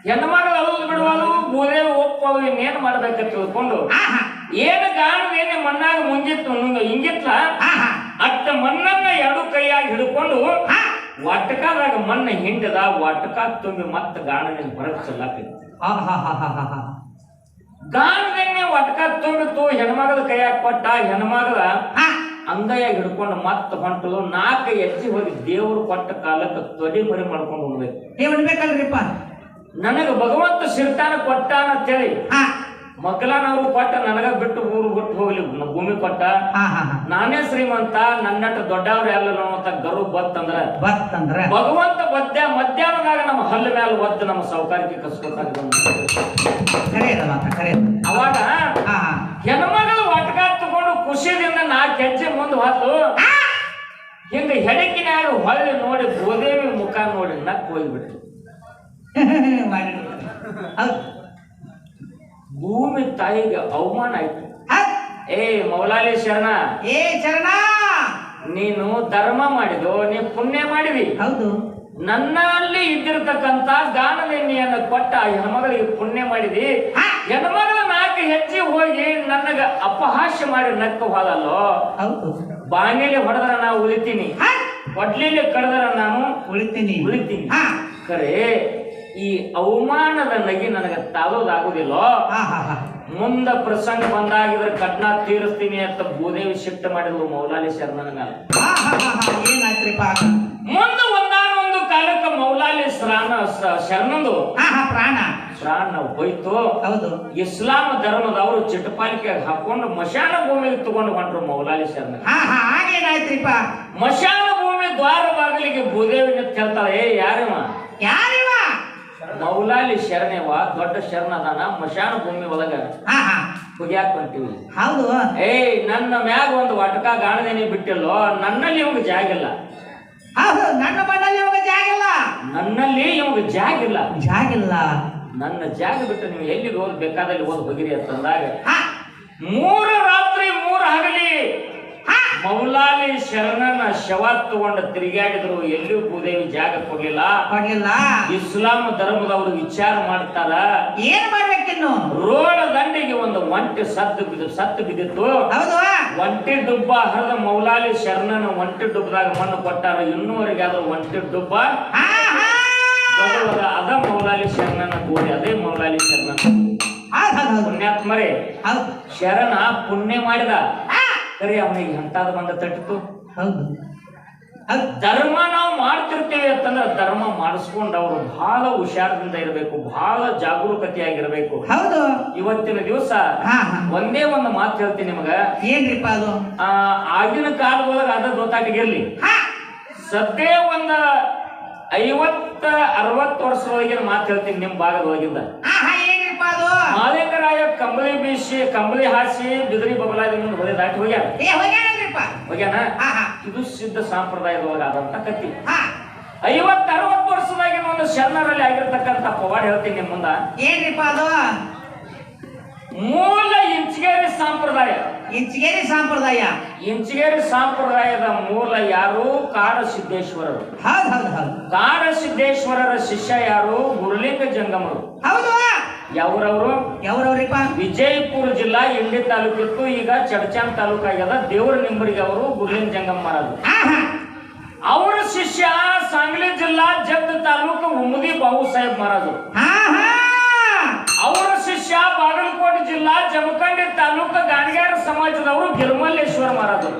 ಹೆಣ್ಮಗಳು ಅಲ್ಲದು ಬಿಡುವದು, ಭೂದೇವಿ ಒಪ್ಪೋದು, ಇನ್ನೇನ್ ಮಾಡ್ಬೇಕಂತ ತಿಳ್ಕೊಂಡು ಏನು ಗಾಣದೇನೆ ಮಣ್ಣಾಗ ಮುಂಗಿತ್ತು ಹಿಂಗಿತ್ಲ ಅತ್ತ ಮಣ್ಣನ್ನ ಎರಡು ಕೈಯಾಗಿ ಹಿಡ್ಕೊಂಡು ಒಟ್ಟಕಾದಾಗ ಮಣ್ಣು ಹಿಂಡದ ಒಟ್ಟಕ ತುಂಬಿ ಮತ್ತೆ ಗಾಣದೇನೆ ಹೊರಗೆ ಚೆಲ್ಲಾಕೈತಿ. ಗಾಣದೇನೆ ಒಟ್ಟಕ ತುಂಬಿತ್ತು, ಹೆಣ್ಮಗಳ ಕೈಯಾಗ ಕೊಟ್ಟ. ಹೆಣ್ಮಗಳ ಅಂಗೈಯಾಗಿ ಹಿಡ್ಕೊಂಡು ಮತ್ತೆ ಹೊಂಟಲು. 4 ಹೆಜ್ಜೆ ಹೋಗಿ ದೇವ್ರು ಕೊಟ್ಟ ಕಾಲಕ್ಕೆ ತೊಡಿ ಮರಿ ಮಾಡ್ಕೊಂಡು ಉಣ್ಬೇಕು. ಉಣ್ಬೇಕಲ್ರಿಪ್ಪ. ನನಗ ಭಗವಂತ ಸಿರ್ತಾನ ಕೊಟ್ಟಾನ ಅಂತೇಳಿ ಮಕ್ಕಳನವ್ರು ಕೊಟ್ಟ, ನನಗ ಬಿಟ್ಟು ಊರು ಬಿಟ್ಟು ಹೋಗ್ಲಿ ಭೂಮಿ ಕೊಟ್ಟ. ನಾನೇ ಶ್ರೀಮಂತ, ನನ್ನಟ್ಟು ದೊಡ್ಡವ್ರು ಎಲ್ಲ ಅಂತ ಗರು ಬತ್ತಂದ್ರ ಭಗವಂತ ಮಧ್ಯಾಹ್ನದಾಗ ನಮ್ಮ ಹಲ್ಲು ಮ್ಯಾಲ ಒದ್ದು ನಮ್ಮ ಸೌಕಾರಿಕೆ ಕಸ್ಕೊತಾಗ ಅವಾಗ ಹೆಣ್ಮಗಳು ಒಟ್ಕ ತಗೊಂಡು ಖುಷಿದಿಂದ 4 ಹೆಜ್ಜೆ ಮುಂದೆ ಹೋದ್ಲು. ಹಿಂಗ ಹೆಡಕಿನಾಗ ಹೊಳ್ಳಿ ನೋಡಿ ಭೂದೇವಿ ಮುಖ ನೋಡಿ ನಕ್ ಹೋಗ್ಬಿಟ್ಟು ಭೂಮಿ ತಾಯಿಗೆ ಅವಮಾನ ಆಯ್ತು. ಏ ಮೌಲಾಲಿ ಶರಣ, ಏ ಶರಣ, ನೀನು ಧರ್ಮ ಮಾಡಿದು, ನೀ ಪುಣ್ಯ ಮಾಡಿದಿ. ಹೌದು. ನನ್ನಲ್ಲಿ ಇದ್ದಿರ್ತಕ್ಕಂತ ಗಾನವೆಣ್ಣೆಯನ್ನು ಕೊಟ್ಟ ಹೆಣ್ಮಗಳಿಗೆ ಪುಣ್ಯ ಮಾಡಿದಿ. ಹೆಣ್ಮಗಳ 4 ಹೆಜ್ಜೆ ಹೋಗಿ ನನಗ ಅಪಹಾಸ್ಯ ಮಾಡಿ ನಕ್ಕ ಹೋದಲ್ಲೋ. ಹೌದು. ಬಾಗಿಲಿ ಹೊಡೆದ್ರ ನಾ ಉಳಿತೀನಿ, ಕೊಡ್ಲಿಲಿ ಕಡದ್ರ ನಾನು ಉಳಿತೀನಿ. ಖರೆ ಈ ಅವಮಾನದ ನಗಿ ನನಗೆ ತಾಳೋದಾಗುದಿಲ್ಲೋ. ಮುಂದ ಪ್ರಸಂಗ ಬಂದಾಗಿದ್ರೆ ಕಟ್ನ ತೀರಿಸ್ತೀನಿ ಅಂತ ಭೂದೇವಿ ಶಿಫ್ಟ್ ಮಾಡಿದ್ಲು ಮೌಲಾಲಿ ಶರಣನ. ಮುಂದೆ ಒಂದಾನೊಂದು ಕಾಲಕ್ಕೆ ಮೌಲಾಲಿ ಶರಣಂದು ಪ್ರಾಣ ಹೋಯ್ತು. ಹೌದು. ಇಸ್ಲಾಂ ಧರ್ಮದವರು ಚಿಟಪಾಲಿಕೆ ಹಾಕೊಂಡು ಮಶಾನ ಭೂಮಿಗೆ ತಗೊಂಡು ಹೊಂಟ್ರು ಮೌಲಾಲಿ ಶರಣ. ಹಾಗೇನಾಯ್ತ್ರಿಪ್ಪ? ಮಶಾನ ಭೂಮಿ ದ್ವಾರ ಬಾಗಿಲಿಗೆ ಭೂದೇವಿ ಹೇಳ್ತಾಳೆ, ಏ ಯಾರಿವ? ಮೌಲಾಲಿ ಶರಣೇವ, ದೊಡ್ಡ ಶರಣ ಅದಾನ, ಮಶಾನ ಭೂಮಿ ಒಳಗ ಹುಗ್ಯಾಕ್ ಹೊಂಟಿವಿ. ಹೌದು. ಏಯ್ ನನ್ನ ಮ್ಯಾಗ ಒಂದು ವಟಕ ಗಾಣದೇನಿ ಬಿಟ್ಟಿಲ್ಲೋ, ನನ್ನಲ್ಲಿ ಇವಾಗ ಜಾಗಿಲ್ಲ. ನನ್ನ ಮಣ್ಣಲ್ಲಿ ಇವಾಗ ಜಾಗಿಲ್ಲ, ನನ್ನಲ್ಲಿ ಇವಾಗ ಜಾಗಿಲ್ಲ. ನನ್ನ ಜಾಗ ಬಿಟ್ಟು ನೀವು ಎಲ್ಲಿಗೆ ಹೋದ್ ಬೇಕಾದಲ್ಲಿ ಹೋಗಿರಿ ಅಂತಂದಾಗ 3 ರಾತ್ರಿ 3 ಹಗಲಿ ಮೌಲಾಲಿ ಶರಣನ ಶವ ತಗೊಂಡು ತಿರುಗಾಡಿದ್ರು. ಎಲ್ಲಿಯೂ ಭೂದೇವಿ ಜಾಗ ಕೊಡ್ಲಿಲ್ಲ. ಇಸ್ಲಾಂ ಧರ್ಮದವರು ವಿಚಾರ ಮಾಡ್ತಾರ, ಏನ್ ಮಾಡ್ಬೇಕಿನ್ನು? ರೋಡ ದಂಡಿಗೆ ಒಂದು ಒಂಟೆ ಸತ್ತು ಬಿದ್ದಿತ್ತು. ಒಂಟೆ ಡುಬ್ಬ ಹರಿದ ಮೌಲಾಲಿ ಶರಣನ ಒಂಟೆ ಡುಬ್ಬದಾಗ ಮಣ್ಣು ಕೊಟ್ಟಾರ. ಇನ್ನೂವರೆಗೆ ಅದು ಒಂಟೆ ಡುಬ್ಬ ಅದ ಮೌಲಾಲಿ ಶರಣನ ಗೋರಿ, ಅದೇ ಮೌಲಾಲಿ ಶರಣನ ಪುಣ್ಯಾತ್ಮರೇ. ಶರಣ ಪುಣ್ಯ ಮಾಡಿದ, ಸರಿ ಅವನಿಗೆ ಎಂತಾದ ಬಂದ ತಟ್ಟಿತು. ಧರ್ಮ ನಾವು ಮಾಡ್ತಿರ್ತೀವಿ ಅಂತಂದ್ರೆ ಧರ್ಮ ಮಾಡಿಸ್ಕೊಂಡವ್ರು ಬಹಳ ಹುಷಾರದಿಂದ ಇರಬೇಕು, ಬಹಳ ಜಾಗರೂಕತೆಯಾಗಿರ್ಬೇಕು. ಇವತ್ತಿನ ದಿವಸ ಒಂದೇ ಒಂದು ಮಾತು ಹೇಳ್ತೀನಿ ನಿಮಗ. ಏನ್ರಿಪ್ಪ ಅದು? ಆಗಿನ ಕಾಲದೊಳಗ ಅದ ಗೊತ್ತಾಟಿಗಿರ್ಲಿ, ಸದ್ಯ ಒಂದು 50-60 ವರ್ಷದೊಳಗಿನ ಮಾತು ಹೇಳ್ತೀನಿ ನಿಮ್ಮ ಭಾಗದೊಳಗಿಂದ. ಮಾಲಿಂಗರಾಯ ಕಂಬಳಿ ಬೀಸಿ ಕಂಬಳಿ ಹಾಸಿ ಬಿದಿರಿ ಬಬಲಾದಿ ಮುಂದೆ ಹೊಳೆ ದಾಟಿ ಹೋಗ್ಯಾನ. ಇದು ಸಿದ್ಧ ಸಂಪ್ರದಾಯದೊಳಗ ಆದಂತ ಕತ್ತಿ. 50-60 ವರ್ಷದಾಗಿನ ಒಂದು ಶರಣರಲ್ಲಿ ಆಗಿರ್ತಕ್ಕಂಥ ಪವಾಡ ಹೇಳ್ತೀನಿ ನಿಮ್ಮ ಮುಂದ. ಏನ್ರಿಪ್ಪ ಅದು? ಮೂಲ ಇಂಚಗೇರಿ ಸಂಪ್ರದಾಯ. ಇಂಚಗೇರಿ ಸಂಪ್ರದಾಯದ ಮೂಲ ಯಾರು? ಕಾಡಸಿದ್ದೇಶ್ವರರು. ಕಾಡಸಿದ್ದೇಶ್ವರರ ಶಿಷ್ಯ ಯಾರು? ಗುರುಲಿಂಗ ಜಂಗಮರು. ಯಾವ್ರವ್ರಿಪ್ಪ? ವಿಜಯಪುರ ಜಿಲ್ಲಾ ಇಂಡಿ ತಾಲೂಕಿತ್ತು, ಈಗ ಚಡಚಾನ್ ತಾಲೂಕು ಆಗ್ಯದ. ದೇವರ ನಿಂಬರಿಗೆ ಅವರು ಗುರುಲಿಂಗ ಜಂಗಮ ಮಹಾರಾಜರು. ಅವರ ಶಿಷ್ಯ ಸಾಂಗ್ಲಿ ಜಿಲ್ಲಾ ಜಗ್ದ ತಾಲೂಕು ಉಮದಿ ಬಾಬು ಸಾಹೇಬ್ ಮಹಾರಾಜರು. ಅವರ ಶಿಷ್ಯ ಬಾಗಲಕೋಟೆ ಜಿಲ್ಲಾ ಜಮಖಂಡಿ ತಾಲೂಕು ಗಾಣಿಗಾರ ಸಮಾಜದವರು ಗಿರಿಮಲ್ಲೇಶ್ವರ ಮಹಾರಾಜರು.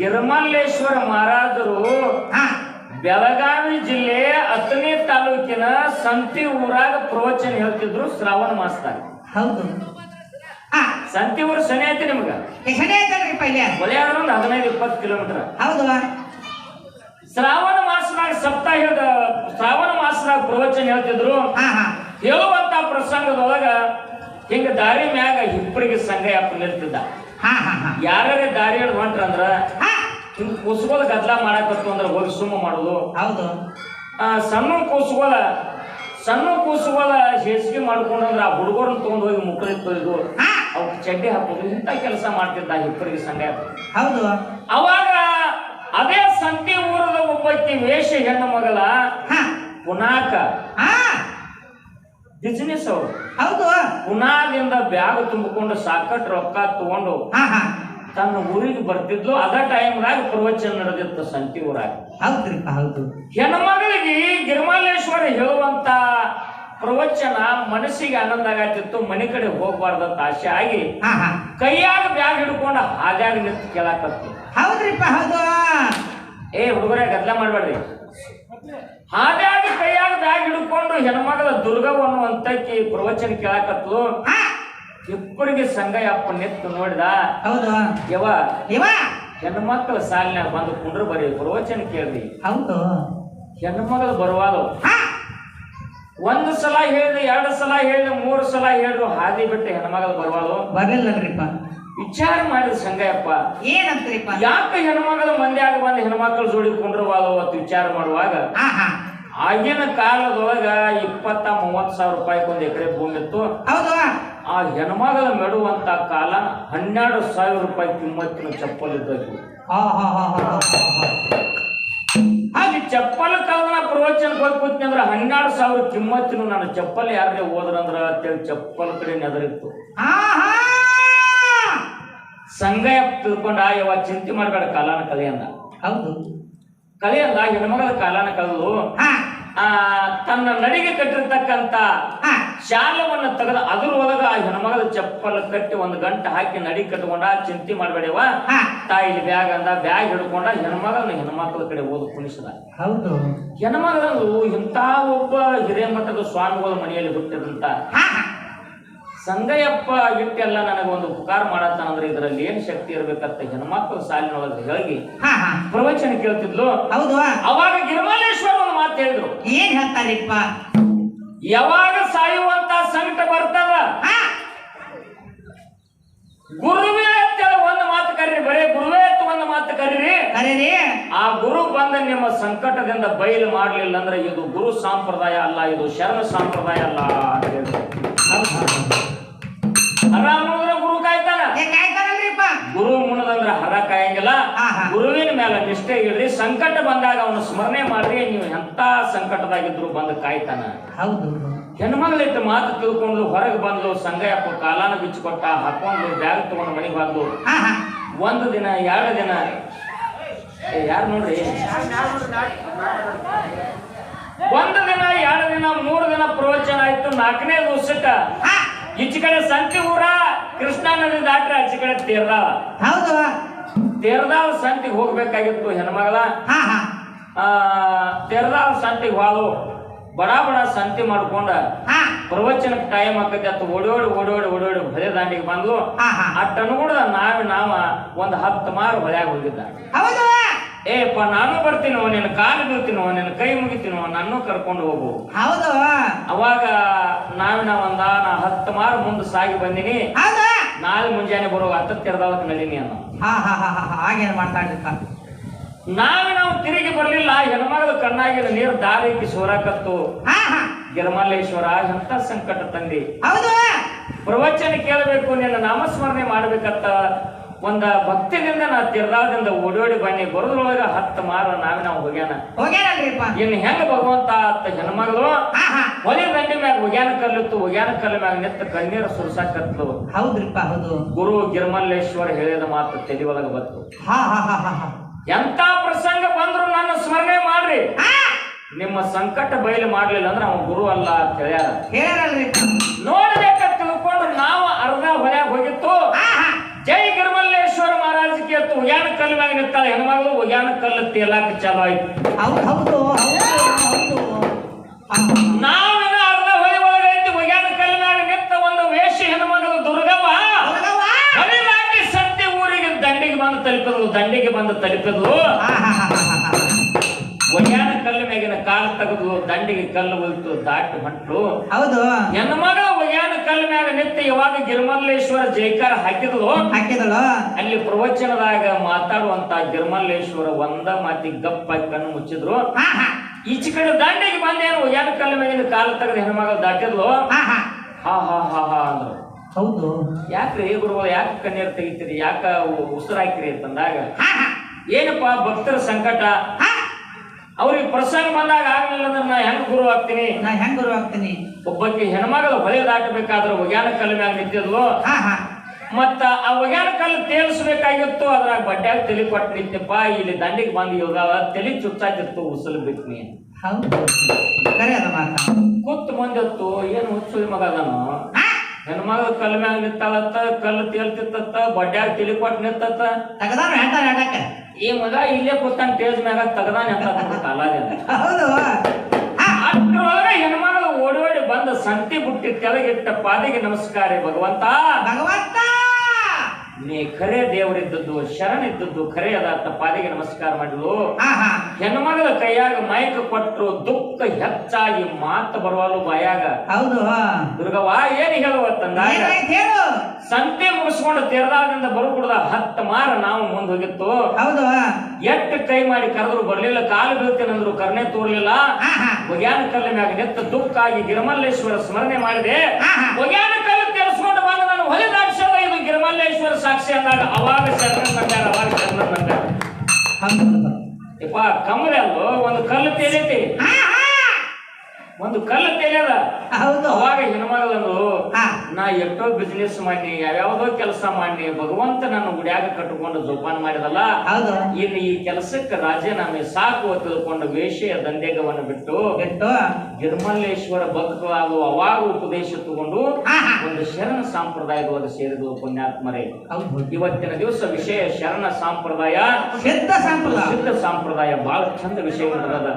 ಗಿರಿಮಲ್ಲೇಶ್ವರ ಮಹಾರಾಜರು ಬೆಳಗಾವಿ ಜಿಲ್ಲೆ ಅತನಿ ತಾಲೂಕಿನ ಸಂತಿ ಊರಾಗ ಪ್ರವಚನ ಹೇಳ್ತಿದ್ರು ಶ್ರಾವಣ ಮಾಸದಾಗ. ಸಂತಿ ಊರು ಶನಿ ಐತಿ ನಿಮ್ಗ? ಒಲೆ ಆದ್ರೆ ಒಂದು 15-20 ಕಿಲೋಮೀಟರ್. ಶ್ರಾವಣ ಮಾಸದಾಗ ಶ್ರಾವಣ ಮಾಸದಾಗ ಪ್ರವಚನ ಹೇಳ್ತಿದ್ರು. ಹೇಳುವಂತ ಪ್ರಸಂಗದೊಳಗ ಹಿಂಗ ದಾರಿ ಮ್ಯಾಗ ಹಿಪ್ಪರಿಗೆ ಸಂಗಯ್ಯಪ್ಪ ನಿಲ್ತಿದ್ದ. ಯಾರೇ ದಾರಿ ಹಿಡ್ದು ಹೊಂಟ್ರಂದ್ರ ಹಿಂಗ ಕೂಸುಗೋದ ಗದ್ಲ ಮಾಡಾಕತ್ತು ಅಂದ್ರೆ ಹೋಗಿ ಸುಮ್ಮ ಮಾಡೋದು. ಹೌದು. ಸಣ್ಣ ಕೂಸುಗೋದ ಹೇಸಿಗೆ ಮಾಡ್ಕೊಂಡ್ರ ಆ ಹುಡುಗರನ್ನ ತಗೊಂಡ್ ಹೋಗಿ ಮುಕ್ಕಳಿ ತೊಯ್ದು ಅವ್ಕ ಚಡ್ಡಿ ಹಾಕೋದು ಇಂಥ ಕೆಲಸ ಮಾಡ್ತಿದ್ದ ಹಿಪ್ಪರಿಗೆ ಸಂಗಯ್ಯಪ್ಪ. ಹೌದು. ಅವಾಗ ಅದೇ ಸಂತಿ ಊರದ ಒಬ್ಬಾಕಿ ವೇಷ ಹೆಣ್ಣು ಮಗಳ ಪುನಾಕ ಬಿಸಿನೆಸ್ ಅವರು. ಹೌದು. ಪುನಾದಿಂದ ಬ್ಯಾಗ್ ತುಂಬಿಕೊಂಡು ಸಾಕಷ್ಟು ರೊಕ್ಕ ತಗೊಂಡು ತನ್ನ ಊರಿಗೆ ಬರ್ತಿದ್ಲು. ಅದ ಟೈಮ್ದಾಗ ಪ್ರವಚನ ನಡೆದಿತ್ತು ಸಂತಿ ಊರಾಗ. ಹೌದ್ರಿಪ್ಪ. ಹೌದು. ಹೆಣ್ಮಗಳಿಗೆ ಗಿರಿಮಲ್ಲೇಶ್ವರ ಹೇಳುವಂತ ಪ್ರವಚನ ಮನಸ್ಸಿಗೆ ಆನಂದ ಆಗತ್ತಿತ್ತು. ಮನೆ ಕಡೆ ಹೋಗ್ಬಾರ್ದಂತ ಆಸೆ ಆಗಿ ಕೈಯಾಗ ಬ್ಯಾಗ್ ಹಿಡ್ಕೊಂಡು ಹಾದ್ಯಾಗ ನಿಂತು ಕೇಳಾಕತ್ತು. ಹೌದ್ರಿಪ್ಪ. ಹೌದು. ಏ ಹುಡುಗರೇ ಗದ್ಲ ಮಾಡ್ಬೇಡ್ರಿ. ಹಾದ್ಯಾಗ ಕೈಯಾಗ ಬ್ಯಾಗ್ ಹಿಡ್ಕೊಂಡು ಹೆಣ್ಮಗಳ ದುರ್ಗವ್ವ ಅನ್ನುವಂತಕ್ಕೆ ಪ್ರವಚನ ಕೇಳಾಕತ್ತು. ಇಬ್ಬರಿಗೆ ಸಂಗಯ್ಯಪ್ಪ ನಿಂತು ನೋಡಿದ. ಹೌದು. ಯವ ಹೆಣ್ಮಕ್ಳ ಸಾಲಿನಾಗ ಬಂದು ಕುಂಡ್ರು ಬರೀ ಪ್ರವಚನ ಕೇಳ್ರಿ. ಹೌದು. ಹೆಣ್ಮಗಳು ಬರುವಾದು ಒಂದು ಸಲ ಹೇಳಿದ್ರು, 2 ಸಲ ಹೇಳಿದ್ರು, 3 ಸಲ ಹೇಳಿದ್ರು, ಹಾದಿ ಬಿಟ್ಟು ಹೆಣ್ಮಗಳು ಬರುವಾದು ಬರ್ಲಿಲ್ಲರಿಪ್ಪ. ವಿಚಾರ ಮಾಡಿದ ಸಂಗಯ್ಯಪ್ಪ, ಏನಂತ್ರಿಪ್ಪ, ಯಾಕೆ ಹೆಣ್ಮಗಳು ಮಂದ್ಯಾಗ ಬಂದು ಹೆಣ್ಮಕ್ಳು ಜೋಡಿ ಕುಂಡ್ರವಾದು ಅಂತ ವಿಚಾರ ಮಾಡುವಾಗ ಆಗಿನ ಕಾಲದೊಳಗ 20-30 ಸಾವಿರ ರೂಪಾಯಿಗೊಂದು ಎಕರೆ ಭೂಮಿ ಇತ್ತು. ಹೌದು. ಆ ಹೆಣ್ಮಗಳ ಮೆಡುವಂತ ಕಾಲ 12,000 ರೂಪಾಯಿ ಕಿಮ್ಮತ್ತಿನ ಚಪ್ಪಲ್ ಇದ್ದದ್ದು. ಹಾಗೆ ಚಪ್ಪಲ್ ಕಾಲನ ಪ್ರವಚನಕ್ಕೆ ಹೋಗಿ ಕೂತ್ನಿ ಅಂದ್ರೆ 12,000 ಕಿಮ್ಮತ್ತಿನ ನನ್ನ ಚಪ್ಪಲ್ ಯಾರೇ ಹೋದ್ರಂದ್ರ ಅಂತೇಳಿ ಚಪ್ಪಲ್ ಕಡೆ ನೆದರಿತ್ತು. ಸಂಗಯ್ಯಪ್ಪ ತಿಳ್ಕೊಂಡ, ಯಾವ ಚಿಂತೆ ಮಾಡಬೇಡ, ಕಾಲಾನ ಕಲೆಯಂದ. ಹೌದು. ಕಲೆಯಂದ ಹೆಣ್ಮಗಳ ಕಾಲಾನ ಕಳೆದು ತನ್ನ ನಡಿಗೆ ಕಟ್ಟಿರ್ತಕ್ಕಂತ ಶಾಲವನ್ನ ತೆಗೆದ ಅದ್ರೊಳಗ ಆ ಹೆಣ್ಮಗಳ ಚಪ್ಪಲ್ ಕಟ್ಟಿ 1 ಗಂಟೆ ಹಾಕಿ ನಡಿ ಕಟ್ಕೊಂಡ. ಚಿಂತೆ ಮಾಡ್ಬೇಡವ ತಾಯಿ ಬ್ಯಾಗ್ ಅಂದ. ಬ್ಯಾಗ್ ಹಿಡ್ಕೊಂಡ ಹೆಣ್ಮಗಳನ್ನ ಹೆಣ್ಮಕ್ಳ ಕಡೆ ಓದು ಕುಣಿಸಿದ. ಹೌದು. ಹೆಣ್ಮಗಳು ಇಂಥ ಒಬ್ಬ ಹಿರೇಮಠದ ಸ್ವಾಮಿಗಳ ಮನೆಯಲ್ಲಿ ಹುಟ್ಟಿದಂತ ಸಂಗಯ್ಯಪ್ಪ ಇಟ್ಟೆಲ್ಲ ನನಗೊಂದು ಉಪಕಾರ ಮಾಡತ್ತಾನಂದ್ರೆ ಇದರಲ್ಲಿ ಏನ್ ಶಕ್ತಿ ಇರ್ಬೇಕಂತ ಹೆಣ್ಮಕ್ಳು ಸಾಲಿನೊಳಗೆ ಹೇಳಿ ಪ್ರವಚನ ಕೇಳ್ತಿದ್ಲು. ಹೌದು. ಅವಾಗ ಗಿರಿಮಲ್ಲೇಶ್ವರ ಒಂದು ಮಾತು ಹೇಳಿದ್ರು. ಏನ್ ಹೇಳ್ತಾರಿಪ್ಪ? ಯಾವಾಗ ಸಾಯುವಂತ ಸಂಕಟ ಬರ್ತದ ಗುರುವೇ ಅಂತೇಳಿ ಒಂದು ಮಾತು ಕರೀರಿ. ಬರೇ ಗುರುವೇ ಅಂತ ಒಂದು ಮಾತು ಕರೀರಿ. ಆ ಗುರು ಬಂದ ನಿಮ್ಮ ಸಂಕಟದಿಂದ ಬಯಲು ಮಾಡ್ಲಿಲ್ಲ ಅಂದ್ರೆ ಇದು ಗುರು ಸಂಪ್ರದಾಯ ಅಲ್ಲ, ಇದು ಶರಣ ಸಂಪ್ರದಾಯ ಅಲ್ಲ ಅಂತ ಹೇಳಿದ್ರು. ಹರ ಮುಗಿದ್ರೆ ಗುರು ಕಾಯ್ತಾನ. ಗುರು ಮುಣದಂದ್ರ ಹರ ಕಾಯಂಗಿಲ್ಲ. ಗುರುವಿನ ಮೇಲೆ ನಿಷ್ಠೆ ಇಡ್ರಿ. ಸಂಕಟ ಬಂದಾಗ ಅವನು ಸ್ಮರಣೆ ಮಾಡ್ರಿ. ನೀವು ಎಂತ ಸಂಕಟದಾಗಿದ್ರು ಬಂದು ಕಾಯ್ತಾನ. ಹೌದು. ಹೆಣ್ಮಗಳಿಟ್ಟು ಮಾತು ತಿಳ್ಕೊಂಡು ಹೊರಗೆ ಬಂದು ಸಂಗಯ್ಯಪ್ಪ ಕಾಲಾನ ಬಿಚ್ಚಿಕೊಟ್ಟ, ಹಾಕೊಂಡು ಬ್ಯಾಗ್ ತಗೊಂಡು ಮನೆಗೆ ಬಂದು 1 ದಿನ 2 ದಿನ ಯಾರು ನೋಡ್ರಿ 1 ದಿನ 2 ದಿನ 3 ದಿನ ಪ್ರವಚನ ಆಯ್ತು. 4ನೇ ದಿವಸಕ್ಕ ಈಚೆ ಕಡೆ ಸಂತಿ ಊರ ಕೃಷ್ಣಾ ನದಿ ದಾಟ್ರೆ ಆಚೆ ಕಡೆ ತೇರ್ದಾಳ. ಹೌದು. ತೇರ್ದಾಳ ಸಂತಿಗೆ ಹೋಗ್ಬೇಕಾಗಿತ್ತು ಹೆಣ್ಮಗಳ. ತೇರ್ದಾಳ ಸಂತಿಗೆ ಹೋದು ಬಡ ಸಂತಿ ಮಾಡ್ಕೊಂಡ ಪ್ರವಚನಕ್ಕೆ ಟೈಮ್ ಆಕತಿ ಅಂತ ಓಡೋಡಿ ಹೊಳೆ ದಾಂಡಿಗೆ ಬಂದ್ಲು. ಅಟ್ಟ ಅನ್ಕೂಡ ನಾವ 10 ಮಾರು ಹೊಳ್ಯಾಗ ಹೋಗಿದ್ದ. ಏಪ್ಪ ನಾನು ಬರ್ತೀನೋ, ನಿನ್ನ ಕಾಲು ಬೀಳ್ತೀನೋ, ನಿನ್ನ ಕೈ ಮುಗಿತೀನೋ, ನನ್ನೂ ಕರ್ಕೊಂಡು ಹೋಗು. ಹೌದು. ಅವಾಗ ನಾ 10 ಮಾರು ಮುಂದೆ ಸಾಗಿ ಬಂದಿನಿ. ನಾಳೆ ಮುಂಜಾನೆ ಬರೋ 10 ತೆರೆದವಕ್ಕೆ ನಡೀನಿ ಅನ್ನೋ. ಹಾಗೇನು ಮಾತಾಡ್ಲಿಕ್ಕ ನಾವು ತಿರುಗಿ ಬರ್ಲಿಲ್ಲ. ಹೆಣ್ಮಗಳ ಕಣ್ಣಾಗಿದ ನೀರು ದಾರಿಗೆ ಸೋರಾಕತ್ತು. ಗಿರಿಮಲ್ಲೇಶ್ವರ ಎಂತ ಸಂಕಟ ತಂದಿ. ಪ್ರವಚನ ಕೇಳಬೇಕು, ನಿನ್ನ ನಾಮಸ್ಮರಣೆ ಮಾಡ್ಬೇಕಂತ ಒಂದ ಭಕ್ತಿದಿಂದ ನಾ ತಿರ್ದಾದಿಂದ ಓಡೋಡಿ ಬನ್ನಿ. ಬರೋದ್ರೊಳಗ 10 ಮಾರು ನಾವು ಹೋಗ್ಯಾನ. ಇನ್ನು ಹೆಂಗ ಭಗವಂತ ಹೆಣ್ಮಗಳು ಹೊಲಿ ದಂಡಿ ಮ್ಯಾಗ ಒಗ್ಯಾನ ಕಲ್ಲಿತ್ತು. ಒಗ್ಯಾನ ಕಲ್ಲು ಮ್ಯಾಗ ನಿಂತ ಕಣ್ಣೀರು ಸುರ್ಸಾಕತ್ತು. ಹೌದ್ರಿಪ್ಪ. ಹೌದು. ಗುರು ಗಿರಿಮಲ್ಲೇಶ್ವರ ಹೇಳಿದ ಮಾತು ತಲೆ ಒಳಗ ಬಂತು. ಎಂತ ಪ್ರಸಂಗ ಬಂದ್ರು ನನ್ನ ಸ್ಮರಣೆ ಮಾಡ್ರಿ. ನಿಮ್ಮ ಸಂಕಟ ಬಯಲು ಮಾಡ್ಲಿಲ್ಲ ಅಂದ್ರೆ ಅವ ಗುರು ಅಲ್ಲ ಅಂತ ಹೇಳ್ಯಾರ. ನೋಡ್ಬೇಕಂತ ತಿಳ್ಕೊಂಡು ನಾವು ಅರ್ಧ ಹೊಳ್ಯಾಗ ಹೋಗಿತ್ತು. ಜೈ ಗಿರಿಮಲ್ಲೇಶ್ವರ ಮಹಾರಾಜಕ್ಕೆ ಎತ್ತು ಒಗ್ಯಾನ ಕಲ್ಲು ಮ್ಯಾಗ ನಿಂತಾಳ ಹೆಣ್ಮಗಳು. ಒಗ್ಯಾನ ಕಲ್ಲು ತೇಲಾಕ ಚಾಲು ಆಯ್ತು. ನಾವಿನ ಅರ್ಧ ಹೊಳೆ ಒಳಗೈತಿ. ಒಗ್ಯಾನ ಕಲ್ಲು ಮ್ಯಾಗ ನಿಂತ ಒಂದು ವೇಷ ಹೆಣ್ಮಗಳು ದುರ್ಗವ್ವ ಹೊಳಿದಾಟಿ ಸಂತೆ ಊರಿಗೆ ದಂಡಿಗೆ ಬಂದು ತಲುಪಿದ್ಲು. ಒಯ್ಯಾನ ಕಲ್ಲು ಮ್ಯಾಗಿನ ಕಾಲು ತೆಗೆದು ದಂಡಿಗೆ ಕಲ್ಲು ಹೋಯ್ತು ದಾಟಿ ಹೊಂಟ್ರು. ಹೌದು. ನನ್ನ ಮಗ ಒಯ್ಯಾನ ಕಲ್ಲು ಮ್ಯಾಗ ನಿಂತು ಯಾವಾಗ ಗಿರಿಮಲ್ಲೇಶ್ವರ ಜೈಕಾರ ಹಾಕಿದಳು ಅಲ್ಲಿ ಪ್ರವಚನದಾಗ ಮಾತಾಡುವಂತ ಗಿರಿಮಲ್ಲೇಶ್ವರ ಒಂದ ಮಾತಿ ಗಪ್ಪಾಗಿ ಕಣ್ಣು ಮುಚ್ಚಿದ್ರು. ಈಚೆ ಕಡೆ ದಂಡಿಗೆ ಬಂದೇನು ಒಯ್ಯಾನ ಕಲ್ಲು ಮ್ಯಾಗಿನ ಕಾಲು ತೆಗೆದು ಹೆಣ್ಮಗ ದಾಟಿದ್ಲು. ಹಾ ಹಾ ಹಾ ಹಾ ಅಂದ್ರು. ಹೌದು. ಯಾಕ್ರಿ ಗುರುಗಳು ಯಾಕೆ ಕಣ್ಣೀರು ತೆಗಿತೀರಿ, ಯಾಕ ಉಸಿರಾಕಿರಿ ಅಂತಂದಾಗ ಏನಪ್ಪಾ ಭಕ್ತರ ಸಂಕಟ, ಅವ್ರಿಗೆ ಪ್ರಸಂಗ ಬಂದಾಗ ಆಗ್ಲಿಲ್ಲ ಅಂದ್ರೆ ನಾ ಹೆಂಗ್ ಗುರು ಆಗ್ತೀನಿ. ಒಬ್ಬಕ್ಕೆ ಹೆಣ್ಮಗಳ ಹೊಳೆ ದಾಟಬೇಕಾದ್ರೆ ಒಗ್ಯಾನ ಕಲ್ಲು ಮ್ಯಾಗ ನಿಂತಿದ್ಲು. ಮತ್ತ ಆ ಒಗ್ಯಾನ ಕಲ್ಲು ತೇಲ್ಸ್ಬೇಕಾಗಿತ್ತು, ಅದ್ರಾಗ ಬಡ್ಡ್ಯಾಗ ತಲೆ ಕೊಟ್ಟು ನಿಂತಪ್ಪ. ಇಲ್ಲಿ ದಂಡಿಗೆ ಬಂದು ಇವಾಗ ತಲೆ ಚುಚ್ಚಾತಿತ್ತು, ಉಸಲು ಬಿಟ್ನಿ. ಕೂತ್ ಮಂದಿತ್ತು ಏನು ಹುಚ್ಚು ಮಗ ಅದನು. ಹೆಣ್ಮಗ ಕಲ್ಲು ಮ್ಯಾಗ ನಿಂತಾಳತ್ತ, ಕಲ್ಲು ತೇಲ್ತಿತ್ತ, ಬಡ್ಡ್ಯಾಗ ತಲೆ ಕೊಟ್ಟು ನಿಂತತ್ತ. ಈ ಮಗ ಇಲ್ಲೇ ಕೂತಾನ ಟೇಜ್ ಮ್ಯಾಗ ತಗದಾನ ಅಂತ ಕಾಲಾದ. ಅಷ್ಟ್ರೊಳಗ ಹೆಣ್ಮಗಳ ಓಡಿ ಓಡಿ ಬಂದ ಸಂತಿ ಬುಟ್ಟಿ ಕೆಳಗಿಟ್ಟ ಪಾದಿಗೆ ನಮಸ್ಕಾರ. ಭಗವಂತ ನೀ ಖರೆ ದೇವರಿದ್ದದ್ದು, ಶರಣ ಇದ್ದದ್ದು ಖರೆ ಅದ ಪಾದಿಗೆ ನಮಸ್ಕಾರ ಮಾಡಿದ್ಲು. ಹೆಣ್ಮಗಳ ಕೈಯಾಗ ಮೈಕ್ ಕೊಟ್ರು, ದುಃಖ ಹೆಚ್ಚಾಗಿ ಮಾತು ಬರುವಲು ಬಾಯಾಗ. ಹೌದು. ದುರ್ಗವ್ವ ಏನ್ ಹೇಳುವತ್ತಂದಾಗ ಸಂತೆ ಮುಗಿಸ್ಕೊಂಡು ತೀರ್ದಾಳದಿಂದ ಬರುಕುಡ್ದ 10 ಮಾರ ನಾವು ಮುಂದೆ ಹೋಗಿತ್ತು. ಹೌದು. ಎಟ್ಟು ಕೈ ಮಾಡಿ ಕರೆದ್ರು ಬರ್ಲಿಲ್ಲ, ಕಾಲು ಬೀಳ್ತೇನಂದ್ರು ಕರ್ನೆ ತೋರ್ಲಿಲ್ಲ. ಒಗ್ಯಾನ ಕಲ್ಲು ಮ್ಯಾಗ ನಿಂತ ದುಃಖ ಆಗಿ ಗಿರಿಮಲ್ಲೇಶ್ವರ ಸ್ಮರಣೆ ಮಾಡಿದೆ. ಒಗ್ಯಾನ ಕಲ್ಲು ತೆರೆಸ್ಕೊಂಡು ಬಂದ ನಾನು ಹೊಲೆ ದಾಟ್ಸಲ್ಲ, ಇದು ಗಿರಿಮಲ್ಲೇಶ್ವರ ಸಾಕ್ಷಿ ಅಂದಾಗ ಅವಾಗ ಶರಣನ್ ಬಂದಾರ, ಅವಾಗ ಶರಣನ್ ಬಂದಾರ. ಯಪ್ಪ ಕಮ್ಮಲೆ ಅಲ್ಲೋ ಒಂದು ಕಲ್ಲು ತೇಲೈತಿ, ಒಂದು ಕಲ್ಲು ತೇಲ್ಯದ. ಅವಾಗ ಹೆಣ್ಮಗಳಂದು ನಾ ಎಷ್ಟೋ ಬಿಸ್ನೆಸ್ ಮಾಡಿ ಯಾವ್ಯಾವ್ದೋ ಕೆಲಸ ಮಾಡಿ ಭಗವಂತ ನನ್ನ ಗುಡಿಯಾಗ ಕಟ್ಟಿಕೊಂಡು ಜೋಪಾನ ಮಾಡಿದಲ್ಲ, ಇನ್ನು ಈ ಕೆಲಸಕ್ಕೆ ರಾಜೀನಾಮೆ ಸಾಕು ತಿಳ್ಕೊಂಡು ವೇಷೆಯ ದಂಧೆಗವನ್ನು ಬಿಟ್ಟು ಗಿರಿಮಲ್ಲೇಶ್ವರ ಭಕ್ತರಾಗುವ ಅವಾಗ ಉಪದೇಶ ತಗೊಂಡು ಒಂದು ಶರಣ ಸಂಪ್ರದಾಯದೊಳಗೆ ಸೇರಿದ್ರು ಪುಣ್ಯಾತ್ಮರೇ. ಇವತ್ತಿನ ದಿವಸ ವಿಷಯ ಶರಣ ಸಂಪ್ರದಾಯ, ಸಿದ್ಧ ಸಂಪ್ರದಾಯ. ಬಹಳ ಚಂದ ವಿಷಯ ನಡೆದ.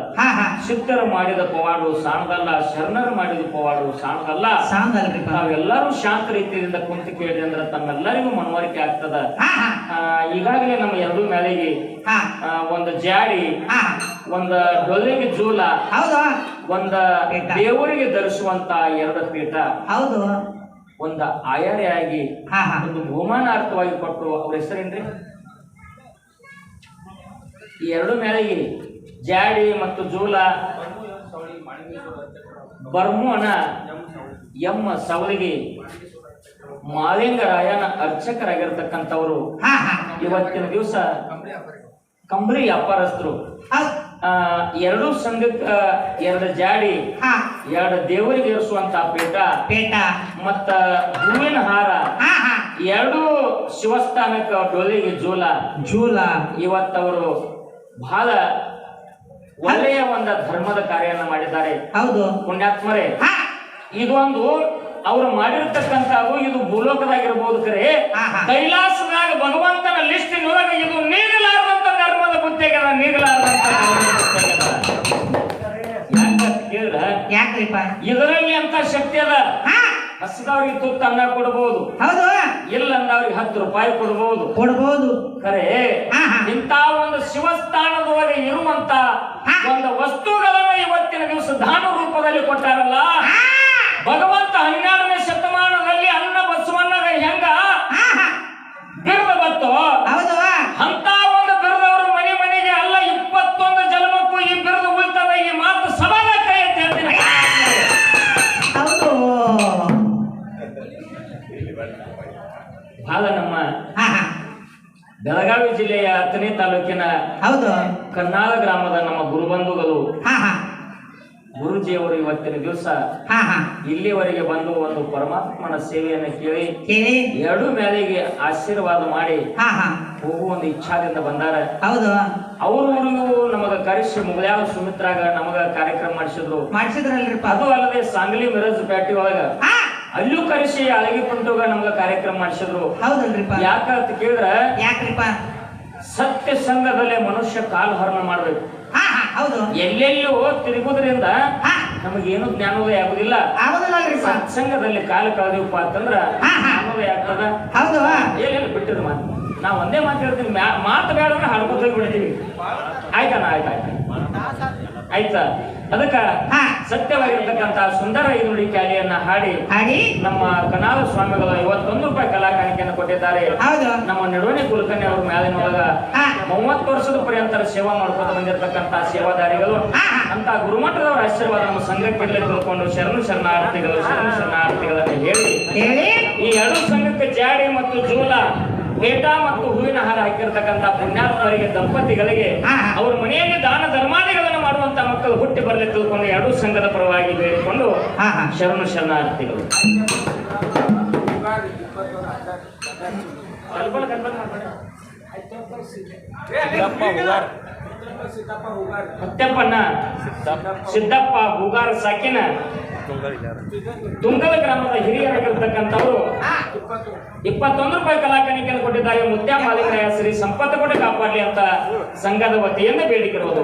ಸಿದ್ಧರು ಮಾಡಿದ ಪವಾಡು ಸಾಣದಲ್ಲ, ಶರಣರು ಮಾಡಿದ ಪವಾಡು ಸಾಣದಲ್ಲ. ನಾವೆಲ್ಲರೂ ಶಾಂತ ರೀತಿಯಿಂದ ಕುಂತು ಕೇಳಿದ್ರೆ ಅಂದ್ರೆ ತಮ್ಮೆಲ್ಲರಿಗೂ ಮನವರಿಕೆ ಆಗ್ತದ. ಈಗಾಗಲೇ ನಮ್ಮ ಎರಡು ಮೇಲೆಗೆ ಒಂದು ಜಾಡಿ, ಒಂದು ಡೊಲ್ಲಿಗೆ ಜೂಲ, ಒಂದ ದೇವರಿಗೆ ಧರಿಸುವಂತ 2 ಪೀಠ, ಒಂದು ಆಯಾರಿಯಾಗಿ ಒಂದು ಬಹುಮಾನಾರ್ಥವಾಗಿ ಕೊಟ್ಟರು. ಅವ್ರ ಹೆಸರೇನ್ರಿ? ಈ 2 ಮೇಲೆಗೆ ಜಾಡಿ ಮತ್ತು ಜೂಲ ಬರ್ಮೋನ ಎಮ್ಮ ಸವಳಿಗೆ ಮಾಲಿಂಗರಾಯನ ಅರ್ಚಕರಾಗಿರ್ತಕ್ಕಂಥವ್ರು ಇವತ್ತಿನ ದಿವಸ ಕಂಬಳಿ ವ್ಯಾಪಾರಸ್ಥರು. 2 ಸಂಘಕ್ಕ 2 ಜಾಡಿ, 2 ದೇವರಿಗೆ ಇರಿಸುವಂತ ಪೀಠ ಮತ್ತ ಹೂವಿನ ಹಾರ, 2 ಶಿವಸ್ಥಾನಕ್ಕ ಡೊಲಿಗೆ ಜೂಲ ಇವತ್ತವರು ಬಹಳ ಒಳ್ಳೆಯ ಒಂದು ಧರ್ಮದ ಕಾರ್ಯನ ಮಾಡಿದ್ದಾರೆ. ಹೌದು ಪುಣ್ಯಾತ್ಮರೇ, ಇದೊಂದು ಅವ್ರು ಮಾಡಿರ್ತಕ್ಕಂಥವು ಇದು ಭೂಲೋಕದಾಗಿರ್ಬೋದು, ಕರೆ ಕೈಲಾಸದಾಗ ಭಗವಂತನ ಲಿಸ್ಟಿನೊಳಗೆ ಇದು ನೀಗಲಾರದಂತ ಧರ್ಮದ ಬುದ್ಧಿಗೆದ, ನೀಗಲಾರದಂತ ಯಾಕ್ರಿಪ್ಪ ಇದರಲ್ಲಿ ಅಂತ ಶಕ್ತಿ ಅದ. ಹಸಿದವ್ರಿಗೆ ತುತ್ತ ಅನ್ನ ಕೊಡಬಹುದು, ಹೌದು. ಇಲ್ಲ ಅಂದವ್ರಿಗೆ 10 ರೂಪಾಯಿ ಕೊಡಬಹುದು. ಖರೆ ಇಂತ ಒಂದು ಶಿವಸ್ಥಾನದೊಳಗೆ ಇರುವಂತ ಒಂದು ವಸ್ತುಗಳನ್ನು ಇವತ್ತಿನ ದಿವಸ ದಾನ ರೂಪದಲ್ಲಿ ಕೊಟ್ಟಾರಲ್ಲ. ಭಗವಂತ 12ನೇ ಶತಮಾನದಲ್ಲಿ ಅನ್ನ ಬಸವಣ್ಣಗ ಹೆಂಗ ಬಿರುದು ಬತ್ತು, ಅಂತ ಒಂದು ಬಿರುದವರು ಮನೆ ಮನೆಗೆ ಅಲ್ಲ 21 ಜನ್ಮಕ್ಕೂ ಈ ಬಿರುದು ಉಳಿತದ. ಈ ಮಾತು ಸಮಾನ ಕೈ ಅಂತ ಹೇಳ್ತೀನಿ. ಬಹಳ ನಮ್ಮ ಬೆಳಗಾವಿ ಜಿಲ್ಲೆಯ ಅಥಣಿ ತಾಲೂಕಿನ ಕನ್ನಾಳ ಗ್ರಾಮದ ನಮ್ಮ ಗುರುಬಂಧುಗಳು ಗುರುಜಿಯವರು ಇವತ್ತಿನ ದಿವಸ ಇಲ್ಲಿವರೆಗೆ ಬಂದು ಒಂದು ಪರಮಾತ್ಮನ ಸೇವೆಯನ್ನು ಕೇಳಿ 2 ಮೇಲೆಗೆ ಆಶೀರ್ವಾದ ಮಾಡಿ ಹೋಗುವ ಒಂದು ಇಚ್ಛಾದಿಂದ ಬಂದಾರ. ಅವ್ರವರಿಗೂ ನಮಗ ಕರೆಸಿ ಮುಗಲ್ಯಾವ ಸುಮಿತ್ರಾಗ ನಮಗ ಕಾರ್ಯಕ್ರಮ ಮಾಡಿಸಿದ್ರಲ್ರಿ. ಅದು ಅಲ್ಲದೆ ಸಾಂಗ್ಲಿ ಮಿರಜ್ ಪ್ಯಾಟಿ ಒಳಗ ಅಲ್ಲೂ ಕರೆಸಿ ಅಳಗಿ ಕುಂಟುಗ ನಮ್ಗ ಕಾರ್ಯಕ್ರಮ ಮಾಡಿಸಿದ್ರು. ಯಾಕಂತ ಕೇಳಿದ್ರ ಸತ್ಯ ಸಂಘದಲ್ಲೇ ಮನುಷ್ಯ ಕಾಲು ಹರಣ ಮಾಡ್ಬೇಕು. ಎಲ್ಲೆಲ್ಲೂ ತಿರುಗುದ್ರಿಂದ ನಮಗೇನು ಜ್ಞಾನೋದಯ ಆಗುದಿಲ್ಲ. ಸತ್ಸಂಗದಲ್ಲಿ ಕಾಲು ಕಳೆದಿವಪ್ಪ ಅಂತಂದ್ರ ಜ್ಞಾನೋದಯ ಆಗ್ತದ. ಎಲ್ಲೆಲ್ಲ ಬಿಟ್ಟಿದ್ರು ಮಾತು. ನಾ ಒಂದೇ ಮಾತು ಹೇಳ್ತೀನಿ, ಮಾತು ಬೇಡ ಅಂದ್ರೆ ಹಡ್ಕೊತ ಹೋಗಿ ಬಿಡ್ತೀವಿ. ಆಯ್ತಾನ ಆಯ್ತಾಯ್ತು. ಆಯ್ತಾ ಅದಕ್ಕ ಹಾ. ಸತ್ಯವಾಗಿರ್ತಕ್ಕಂತ ಸುಂದರ ನುಡಿ ಕ್ಯಾಲಿಯನ್ನ ಹಾಡಿ ಹಾಡಿ ನಮ್ಮ ಕನಾಲ ಸ್ವಾಮಿಗಳು 51 ರೂಪಾಯಿ ಕಲಾ ಕಾಣಿಕೆಯನ್ನು ಕೊಟ್ಟಿದ್ದಾರೆ. ಹೌದು. ನಮ್ಮ ನಡುವಣಿ ಕುಲಕರ್ಣಿ ಅವ್ರ ಮ್ಯಾಲಿನೊಳಗ ಹಾ. 30 ವರ್ಷದ ಪರ್ಯಂತರ ಸೇವಾ ಮಾಡ್ಕೊಂಡು ಬಂದಿರತಕ್ಕಂತ ಸೇವಾದಾರಿಗಳು ಹಾ. ಅಂತ ಗುರುಮಠದವರ ಆಶೀರ್ವಾದ ನಮ್ಮ ಸಂಘಕ್ಕೆ ತಿಳ್ಕೊಂಡು ಶರಣಾರ್ಥಿಗಳನ್ನು ಹೇಳಿ ಈ ಎರಡು ಸಂಘಕ್ಕೆ ಜಾಡಿ ಮತ್ತು ಜೂಲ ಪೇಟ ಮತ್ತು ಹೂವಿನ ಹಾರ ಹಾಕಿರ್ತಕ್ಕಂಥ ಪುಣ್ಯಾತ್ಮರಿಗೆ ದಂಪತಿಗಳಿಗೆ ಹಾ. ಅವ್ರ ಮನೆಯಲ್ಲಿ ದಾನ ಧರ್ಮಾದಿಗಳನ್ನು ಮಾಡುವಂತ ಮಕ್ಕಳು ಹುಟ್ಟಿ ಬರಲಿ ತಿಳ್ಕೊಂಡು ಎರಡೂ ಸಂಘದ ಪರವಾಗಿ ಬೇಡಿಕೊಂಡು ಹಾ, ಹಾ. ಶರಣಾರ್ಥಿಗಳು. ಮತ್ತೆಪ್ಪಣ್ಣ ಸಿದ್ದಪ್ಪ ಹೂಗಾರ ಸಾಕಿನ ತುಂಗದ ಗ್ರಾಮದ ಹಿರಿಯರಾಗಿರ್ತಕ್ಕಂಥವರು 21 ರೂಪಾಯಿ ಕಲಾಕಾಣಿಕೆಯನ್ನು ಕೊಟ್ಟಿದ್ದಾರೆ. ಮುತ್ಯ ಮಾಲಿಕರಾಯ ಶ್ರೀ ಸಂಪತ್ತು ಕೊಟ್ಟು ಕಾಪಾಡಲಿ ಅಂತ ಸಂಘದ ವತಿಯಿಂದ ಬೇಡಿಕೆ ಇರುವುದು.